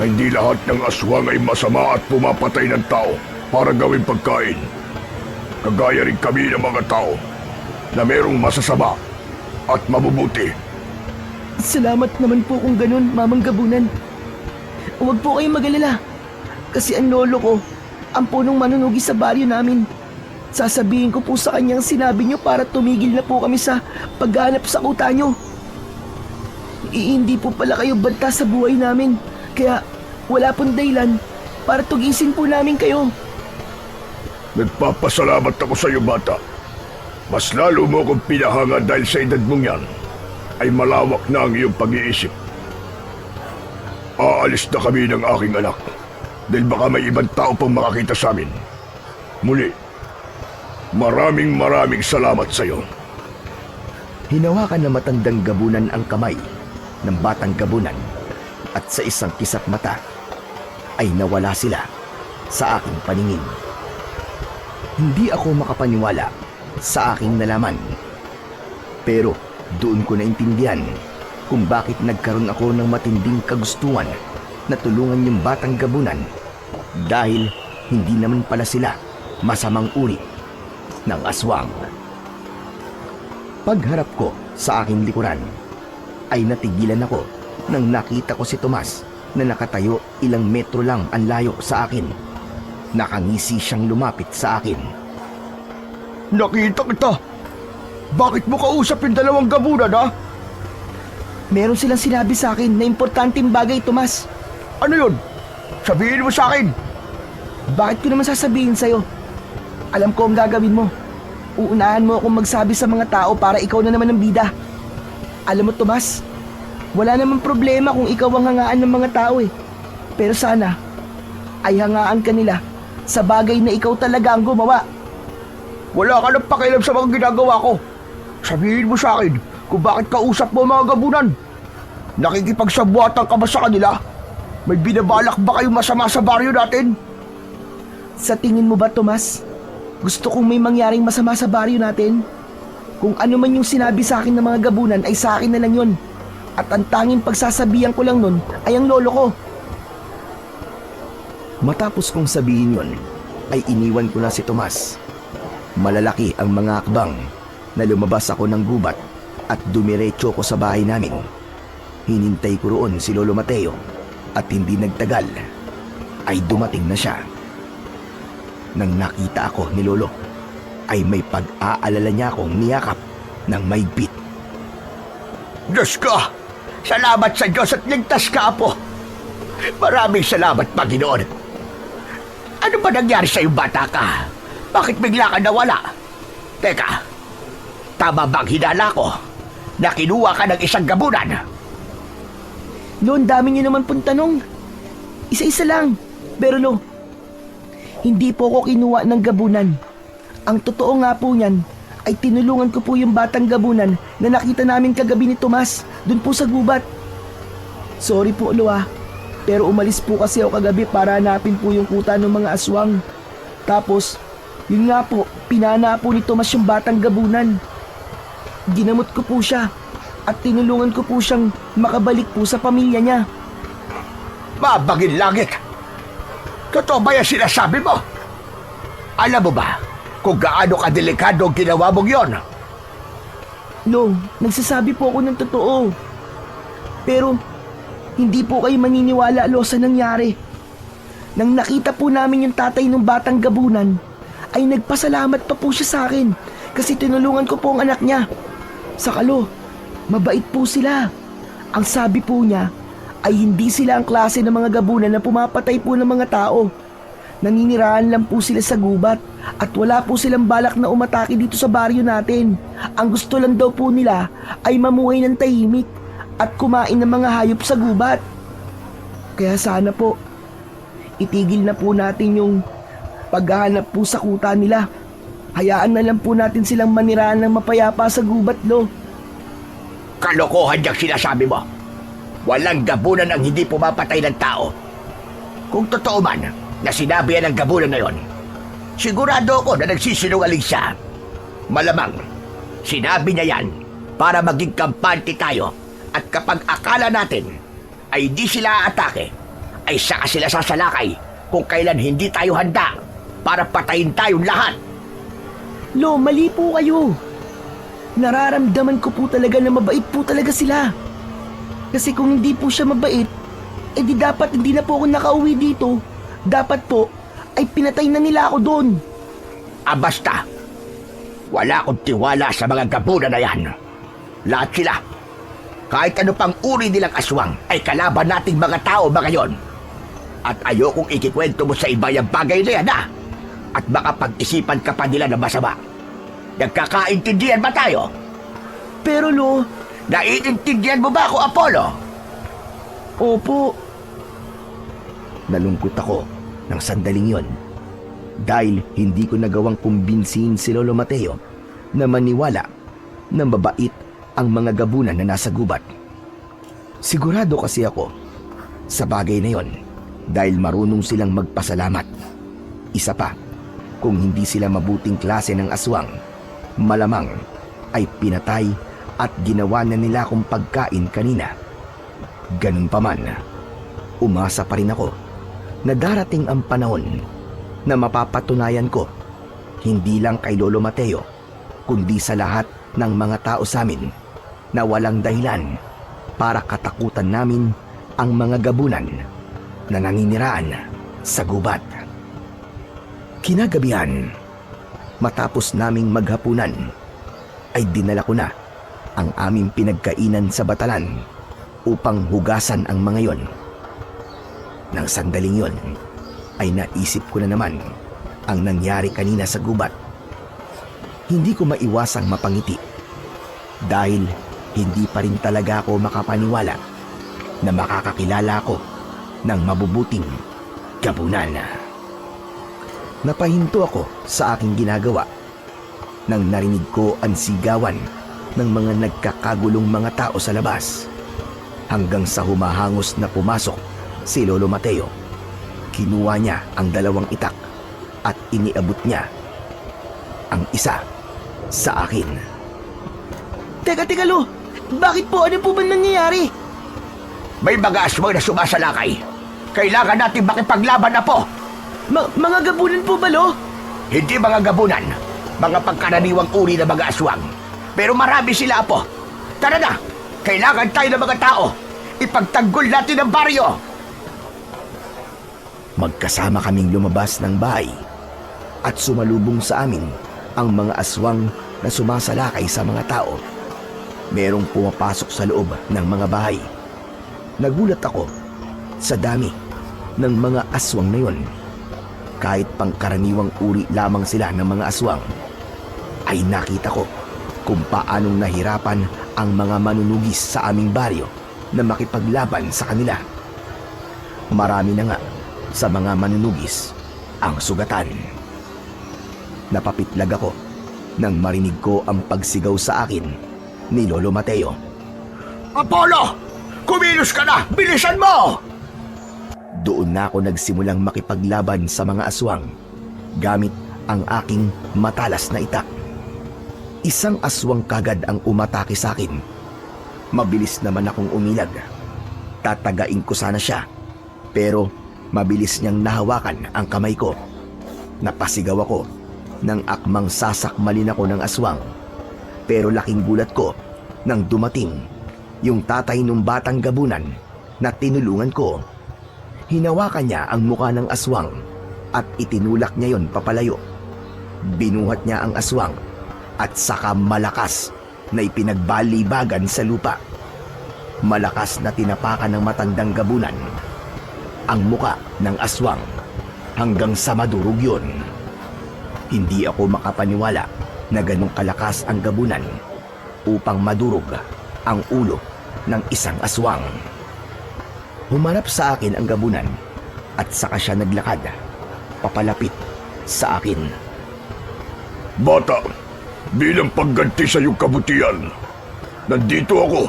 na hindi lahat ng aswang ay masama at pumapatay ng tao para gawing pagkain. Kagaya rin kami ng mga tao na merong masasama at mabubuti. Salamat naman po kung ganun, Mamang Gabunan. Huwag po kayong mag-alala kasi ang lolo ko ang punong manunugi sa baryo namin. Sasabihin ko po sa kanyang sinabi nyo para tumigil na po kami sa paghanap sa kuta nyo. Hindi po pala kayo banta sa buhay namin, kaya wala pong dahilan para tugisin po namin kayo. Nagpapasalamat ako sa iyo, bata. Mas lalo mo kong pinahanga dahil sa edad mong yan ay malawak na ang iyong pag-iisip. Aalis na kami ng aking anak dahil baka may ibang tao pang makakita sa amin. Muli, maraming salamat sa iyo. Hinawakan ng matandang gabunan ang kamay ng batang gabunan at sa isang kisap mata ay nawala sila sa aking paningin. Hindi ako makapaniwala sa aking nalaman. Pero doon ko naintindihan kung bakit nagkaroon ako ng matinding kagustuhan na tulungan yung batang gabunan dahil hindi naman pala sila masamang uri ng aswang. Pagharap ko sa aking likuran ay natigilan ako nang nakita ko si Tomas na nakatayo ilang metro lang ang layo sa akin. Nakangisi siyang lumapit sa akin. Nakita kita! Bakit mo kausap yung dalawang gabunan, ha? Meron silang sinabi sa akin na importanteng bagay, Tomas. Ano yun? Sabihin mo sa akin! Bakit ko naman sasabihin sa'yo? Alam ko ang gagawin mo. Uunahan mo akong magsabi sa mga tao para ikaw na naman ang bida. Alam mo, Tomas, wala namang problema kung ikaw ang hangaan ng mga tao Pero sana, ay hangaan ka nila sa bagay na ikaw talaga ang gumawa. Wala ka nang pakialam sa mga ginagawa ko. Sabihin mo sa akin kung bakit kausap mo mga gabunan. Nakikipagsabuatan ka ba sa kanila? May binabalak ba kayong masama sa baryo natin? Sa tingin mo ba, Tomas? Gusto kong may mangyaring masama sa baryo natin? Kung ano man yung sinabi sa akin ng mga gabunan ay sa akin na lang yun. At ang tanging pagsasabihan ko lang nun ay ang lolo ko. Matapos kong sabihin yon, ay iniwan ko na si Tomas. Malalaki ang mga akbang na lumabas ako ng gubat at dumiretso ko sa bahay namin. Hinintay ko roon si Lolo Mateo at hindi nagtagal ay dumating na siya. Nang nakita ako ni Lolo ay may pag-aalala niya akong niyakap ng mahigpit. Diyos ko! Salamat sa Diyos at ligtas ka, Apo! Maraming salamat, Panginoon! Ano ba nangyari sa'yo, bata ka? Bakit bigla ka nawala? Teka, tama bang hinala ko na kinuha ka ng isang gabunan? Lo, ang dami niyo naman pong tanong. Isa-isa lang. Pero Lo, hindi po ako kinuha ng gabunan. Ang totoo nga po niyan ay tinulungan ko po yung batang gabunan na nakita namin kagabi ni Tomas dun po sa gubat. Sorry po, Lo pero umalis po kasi ako kagabi para hanapin po yung kuta ng mga aswang. Tapos, yun nga po, pinana po ni Tomas yung batang gabunan. Ginamot ko po siya at tinulungan ko po siyang makabalik po sa pamilya niya. Mabagin langit! Totoo ba yung sinasabi mo? Alam mo ba kung gaano kadelikado ang ginawa mong yon? Lo, nagsasabi po ako ng totoo. Pero, hindi po kayo maniniwala, Lo, sa nangyari. Nang nakita po namin yung tatay ng batang gabunan, ay nagpasalamat pa po siya sa akin kasi tinulungan ko po ang anak niya. Saka Lo, Mabait po sila. Ang sabi po niya ay hindi sila ang klase ng mga gabunan na pumapatay po ng mga tao. Naninirahan lang po sila sa gubat at wala po silang balak na umatake dito sa baryo natin. Ang gusto lang daw po nila ay mamuhay ng tahimik at kumain ng mga hayop sa gubat. Kaya sana po, itigil na po natin yung paghahanap po sa kuta nila. Hayaan na lang po natin silang manirahan ng mapayapa sa gubat, Lo. Kalokohan yung sinasabi mo. Walang gabunan ang hindi pumapatay ng tao. Kung totoo man na sinabi yan ang gabunan na yon, sigurado ako na nagsisinungaling siya. Malamang, sinabi niya yan para maging kampante tayo at kapag akala natin ay di sila aatake, ay saka sila sasalakay kung kailan hindi tayo handa para patayin tayong lahat. Lo, mali po kayo. Nararamdaman ko po talaga na mabait po talaga sila. Kasi kung hindi po siya mabait, di dapat hindi na po ako nakauwi dito. Dapat po ay pinatay na nila ako doon. Basta, wala akong tiwala sa mga gabunan na yan. Lahat sila, kahit ano pang uri nilang aswang, ay kalaban nating mga tao ba ngayon. At ayokong ikikwento mo sa iba yung bagay na yan, At baka pag-isipan ka pa nila na masama. Nagkakaintindihan ba tayo? Pero Lo, Naiintindihan mo ba ako, Apollo? opo. Nalungkot ako ng sandaling yon dahil hindi ko nagawang kumbinsihin si Lolo Mateo na maniwala na mabait ang mga gabunan na nasa gubat. Sigurado kasi ako sa bagay na yon dahil marunong silang magpasalamat. Isa pa, kung hindi sila mabuting klase ng aswang, malamang ay pinatay at ginawa na nila akong pagkain kanina. Ganun pa man, umasa pa rin ako na darating ang panahon na mapapatunayan ko hindi lang kay Lolo Mateo kundi sa lahat ng mga tao sa amin na walang dahilan para katakutan namin ang mga gabunan na naniniraan sa gubat. Kinagabihan, matapos naming maghapunan, ay dinala ko na ang aming pinagkainan sa batalan upang hugasan ang mga yon. Nang sandaling yon, ay naisip ko na naman ang nangyari kanina sa gubat. Hindi ko maiwasang mapangiti dahil hindi pa rin talaga ako makapaniwala na makakakilala ako ng mabubuting gabunan. Napahinto ako sa aking ginagawa nang narinig ko ang sigawan ng mga nagkakagulong mga tao sa labas hanggang sa humahangos na pumasok si Lolo Mateo. Kinuha niya ang 2 itak at iniabot niya ang isa sa akin. Teka Lo, bakit po? Ano po ba nangyayari? May mga aswang na sumasalakay. Kailangan natin makipaglaban na po. Mga gabunan po ba, Lo? Hindi mga gabunan, mga pagkaraniwang uri na mga aswang. Pero marami sila, Apo. Tara na, kailangan tayo ng mga tao. Ipagtanggol natin ang baryo. Magkasama kaming lumabas ng bahay at sumalubong sa amin ang mga aswang na sumasalakay sa mga tao. Merong pumapasok sa loob ng mga bahay. Nagulat ako sa dami ng mga aswang na yon. Kahit pangkaraniwang uri lamang sila ng mga aswang, ay nakita ko kung paanong nahirapan ang mga manunugis sa aming baryo na makipaglaban sa kanila. Marami na nga sa mga manunugis ang sugatan. Napapitlag ako nang marinig ko ang pagsigaw sa akin ni Lolo Mateo. Apollo! Kumilos ka na! Bilisan mo! Doon na ako nagsimulang makipaglaban sa mga aswang gamit ang aking matalas na itak. Isang aswang kagad ang umatake sa akin. Mabilis naman akong umilag. Tatagain ko sana siya, pero mabilis niyang nahawakan ang kamay ko. Napasigaw ako nang akmang sasakmalin ako ng aswang. Pero laking gulat ko nang dumating yung tatay ng batang gabunan na tinulungan ko. Hinawakan niya ang muka ng aswang at itinulak niya yon papalayo. Binuhat niya ang aswang at saka malakas na ipinagbalibagan sa lupa. Malakas na tinapakan ng matandang gabunan ang muka ng aswang hanggang sa madurog yun. Hindi ako makapaniwala na ganong kalakas ang gabunan upang madurog ang ulo ng isang aswang. Humarap sa akin ang gabunan at saka siya naglakad papalapit sa akin. Bata, bilang pagganti sa iyong kabutihan, nandito ako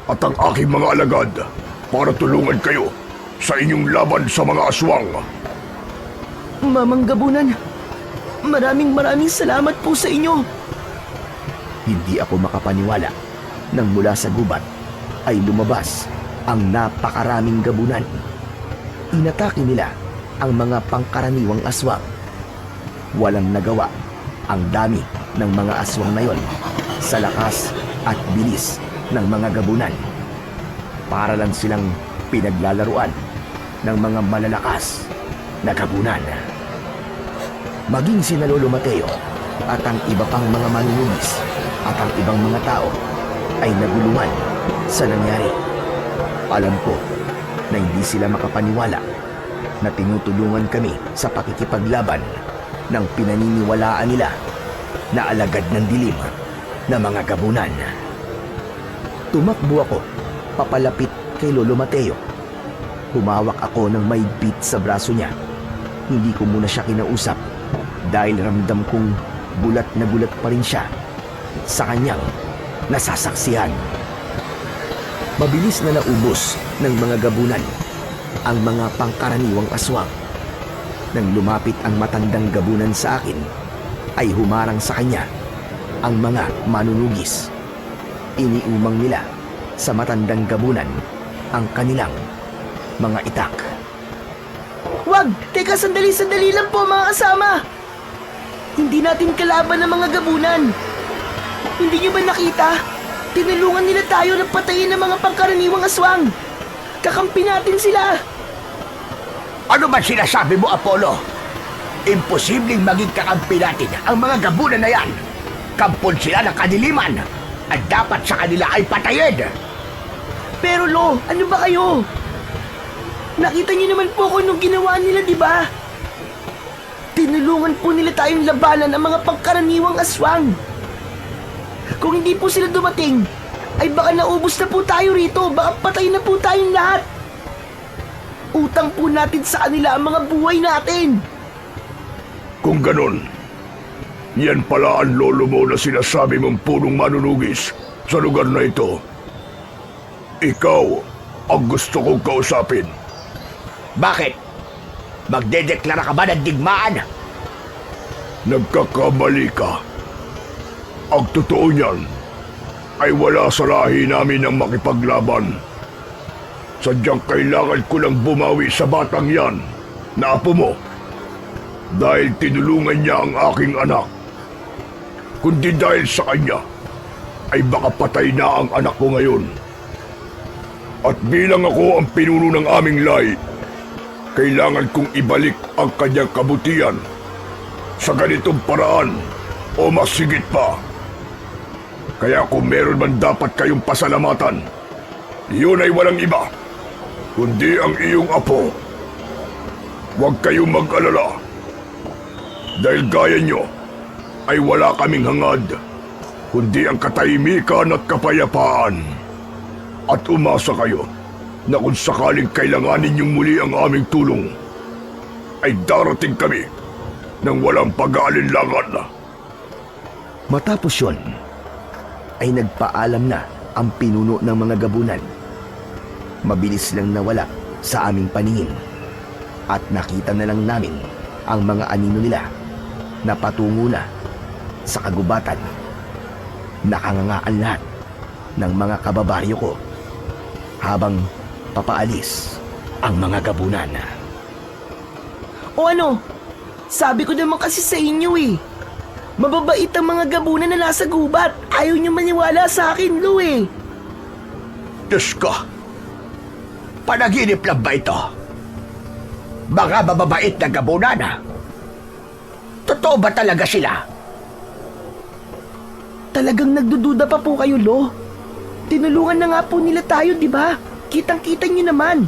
at ang aking mga alagad para tulungan kayo sa inyong laban sa mga aswang. Mamang gabunan, maraming salamat po sa inyo. Hindi ako makapaniwala nang mula sa gubat ay lumabas ang napakaraming gabunan. Inatake nila ang mga pangkaraniwang aswang. Walang nagawa ang dami ng mga aswang na yon sa lakas at bilis ng mga gabunan. Para lang silang pinaglalaruan ng mga malalakas na gabunan. Maging si Lolo Mateo at ang iba pang mga manunubis at ang ibang mga tao ay naguluhan sa nangyari. Alam ko na hindi sila makapaniwala na tinutulungan kami sa pakikipaglaban ng pinaniniwalaan nila na alagad ng dilim na mga gabunan. Tumakbo ako papalapit kay Lolo Mateo. Humawak ako ng mahigpit sa braso niya. Hindi ko muna siya kinausap dahil ramdam kong gulat na gulat pa rin siya sa kanyang nasasaksihan. Mabilis na naubos ng mga gabunan ang mga pangkaraniwang aswang. Nang lumapit ang matandang gabunan sa akin, ay humarang sa kanya ang mga manunugis. Iniumang nila sa matandang gabunan ang kanilang mga itak. Wag! Teka, sandali lang po mga kasama! Hindi natin kalaban ng mga gabunan. Hindi niyo ba nakita? Tinulungan nila tayo na patayin ng mga pangkaraniwang aswang. Kakampi natin sila. Ano ba sinasabi mo, Apollo? Imposibleng maging kakampi natin ang mga gabunan na yan. Kampon sila ng kadiliman at dapat sa kanila ay patayin. Pero Lo, ano ba kayo? Nakita niyo naman po kung anong ginawa nila, di ba? Tinulungan po nila tayong labanan ang mga pangkaraniwang aswang. Kung hindi po sila dumating, ay baka naubos na po tayo rito. Baka patay na po tayong lahat. Utang po natin sa kanila ang mga buhay natin. Kung ganon, yan pala ang lolo mo na sinasabi mong punong manunugis sa lugar na ito. Ikaw ang gusto kong kausapin. Bakit? Magdedeklara ka ba ng digmaan? Nagkakamali ka. Ang totoo niyan ay wala sa lahi namin ang makipaglaban. Sadyang kailangan ko lang bumawi sa batang yan na apo mo dahil tinulungan niya ang aking anak. Kundi dahil sa kanya ay baka patay na ang anak ko ngayon. At bilang ako ang pinuno ng aming lahi, kailangan kong ibalik ang kanyang kabutihan sa ganitong paraan o mas higit pa. Kaya kung meron man dapat kayong pasalamatan, yun ay walang iba, kundi ang iyong apo. Huwag kayong mag-alala. Dahil gaya nyo, ay wala kaming hangad, kundi ang katahimikan at kapayapaan. At umasa kayo na kung sakaling kailanganin niyong muli ang aming tulong, ay darating kami nang walang pag-aalinlangan. Matapos yun, ay nagpaalam na ang pinuno ng mga gabunan. Mabilis lang nawala sa aming paningin at nakita na lang namin ang mga anino nila na patungo na sa kagubatan. Nakangangaan lahat ng mga kababaryo ko habang papaalis ang mga gabunan. O ano? Sabi ko naman kasi sa inyo eh. Mababait ang mga gabunan na nasa gubat. Ayaw niyo maniwala sa akin, Lo eh. Diyos ko, panaginip lang ba ito? Mga mababait na gabunan. Totoo ba talaga sila? Talagang nagdududa pa po kayo, Lo? Tinulungan na nga po nila tayo, di ba? Kitang-kita nyo naman.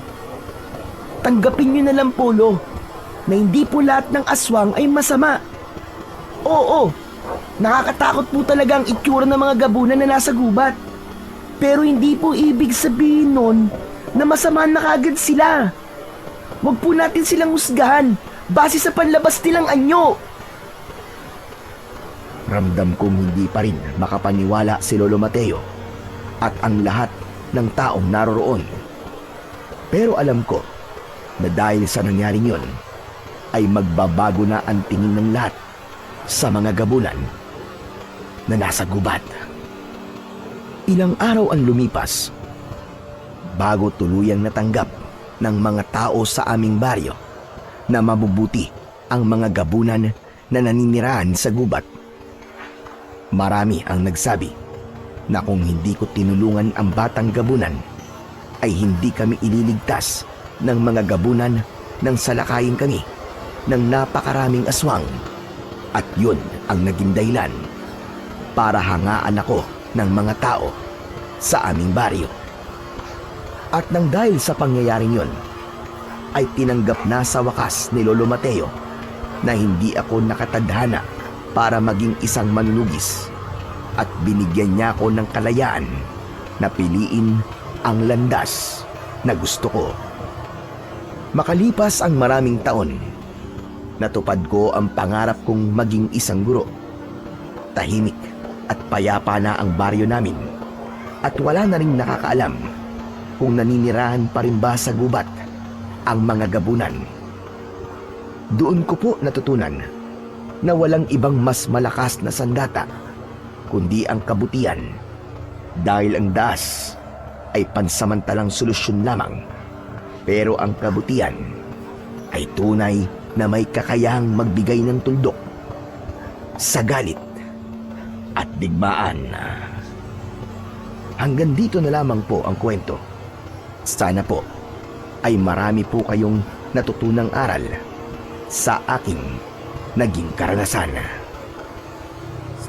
Tanggapin nyo na lang po, Lo, na hindi po lahat ng aswang ay masama. Oo, nakakatakot po talaga ang itsura ng mga gabunan na nasa gubat. Pero hindi po ibig sabihin nun na masama na kagad sila. Huwag po natin silang husgahan base sa panlabas nilang anyo. Ramdam kong hindi pa rin makapaniwala si Lolo Mateo at ang lahat ng taong naroroon. Pero alam ko na dahil sa nangyaring yon ay magbabago na ang tingin ng lahat sa mga gabunan na nasa gubat. Ilang araw ang lumipas bago tuluyang natanggap ng mga tao sa aming baryo na mabubuti ang mga gabunan na naninirahan sa gubat. Marami ang nagsabi na kung hindi ko tinulungan ang batang gabunan ay hindi kami ililigtas ng mga gabunan nang salakayin kami ng napakaraming aswang. At yun ang naging dahilan para hangaan ako ng mga tao sa aming baryo. At nang dahil sa pangyayaring yun, ay tinanggap na sa wakas ni Lolo Mateo na hindi ako nakatadhana para maging isang manunugis at binigyan niya ako ng kalayaan na piliin ang landas na gusto ko. Makalipas ang maraming taon, natupad ko ang pangarap kong maging isang guro. Tahimik at payapa na ang baryo namin at wala na rin nakakaalam kung naninirahan pa rin ba sa gubat ang mga gabunan. Doon ko po natutunan na walang ibang mas malakas na sandata kundi ang kabutihan, dahil ang daas ay pansamantalang solusyon lamang, pero ang kabutihan ay tunay na may kakayahang magbigay ng tuldok sa galit at digmaan. Hanggang dito na lamang po ang kwento. Sana po ay marami po kayong natutunang aral sa aking naging karanasan.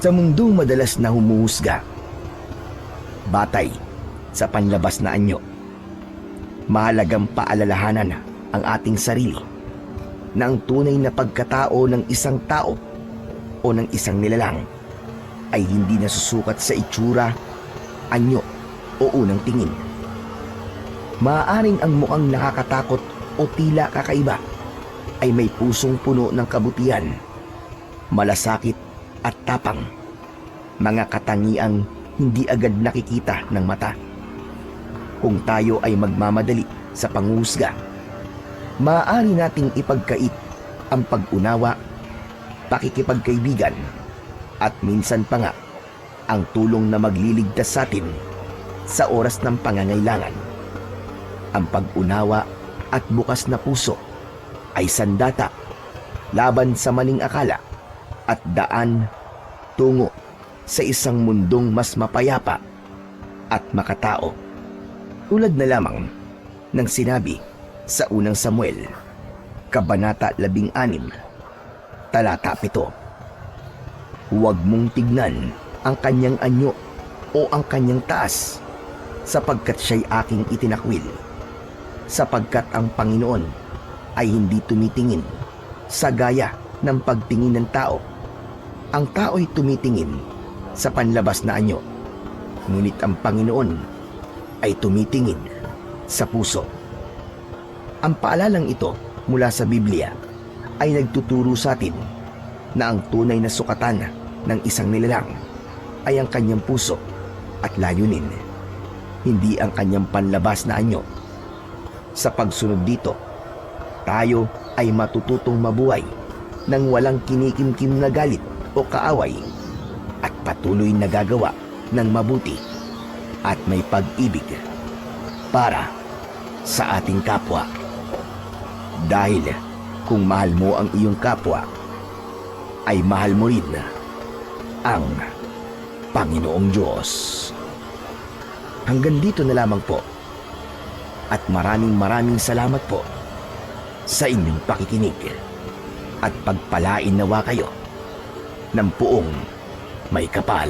Sa mundong madalas na humuhusga, batay sa panlabas na anyo, mahalagang paalalahanan ang ating sarili na ang tunay na pagkatao ng isang tao o ng isang nilalang ay hindi nasusukat sa itsura, anyo o unang tingin. Maaaring ang mukhang nakakatakot o tila kakaiba ay may pusong puno ng kabutihan, malasakit at tapang, mga katangiang hindi agad nakikita ng mata. Kung tayo ay magmamadali sa panghuhusga, maaari nating ipagkait ang pag-unawa, pakikipagkaibigan, at minsan pa nga ang tulong na magliligtas sa atin sa oras ng pangangailangan. Ang pag-unawa at bukas na puso ay sandata laban sa maling akala at daan tungo sa isang mundong mas mapayapa at makatao. Tulad na lamang ng sinabi sa unang Samuel, Kabanata 16, Talata 7. Huwag mong tignan ang kanyang anyo o ang kanyang taas, sapagkat siya'y aking itinakwil. Sapagkat ang Panginoon ay hindi tumitingin sa gaya ng pagtingin ng tao. Ang tao'y tumitingin sa panlabas na anyo, ngunit ang Panginoon ay tumitingin sa puso. Ang paalalang ito mula sa Biblia ay nagtuturo sa atin na ang tunay na sukatan ng isang nilalang ay ang kanyang puso at layunin, hindi ang kanyang panlabas na anyo. Sa pagsunod dito, tayo ay matututong mabuhay nang walang kinikimkim na galit o kaaway at patuloy na gagawa ng mabuti at may pag-ibig para sa ating kapwa. Dahil kung mahal mo ang iyong kapwa, ay mahal mo rin ang Panginoong Diyos. Hanggang dito na lamang po, at maraming salamat po sa inyong pakikinig, at pagpalain nawa kayo ng puong may kapal.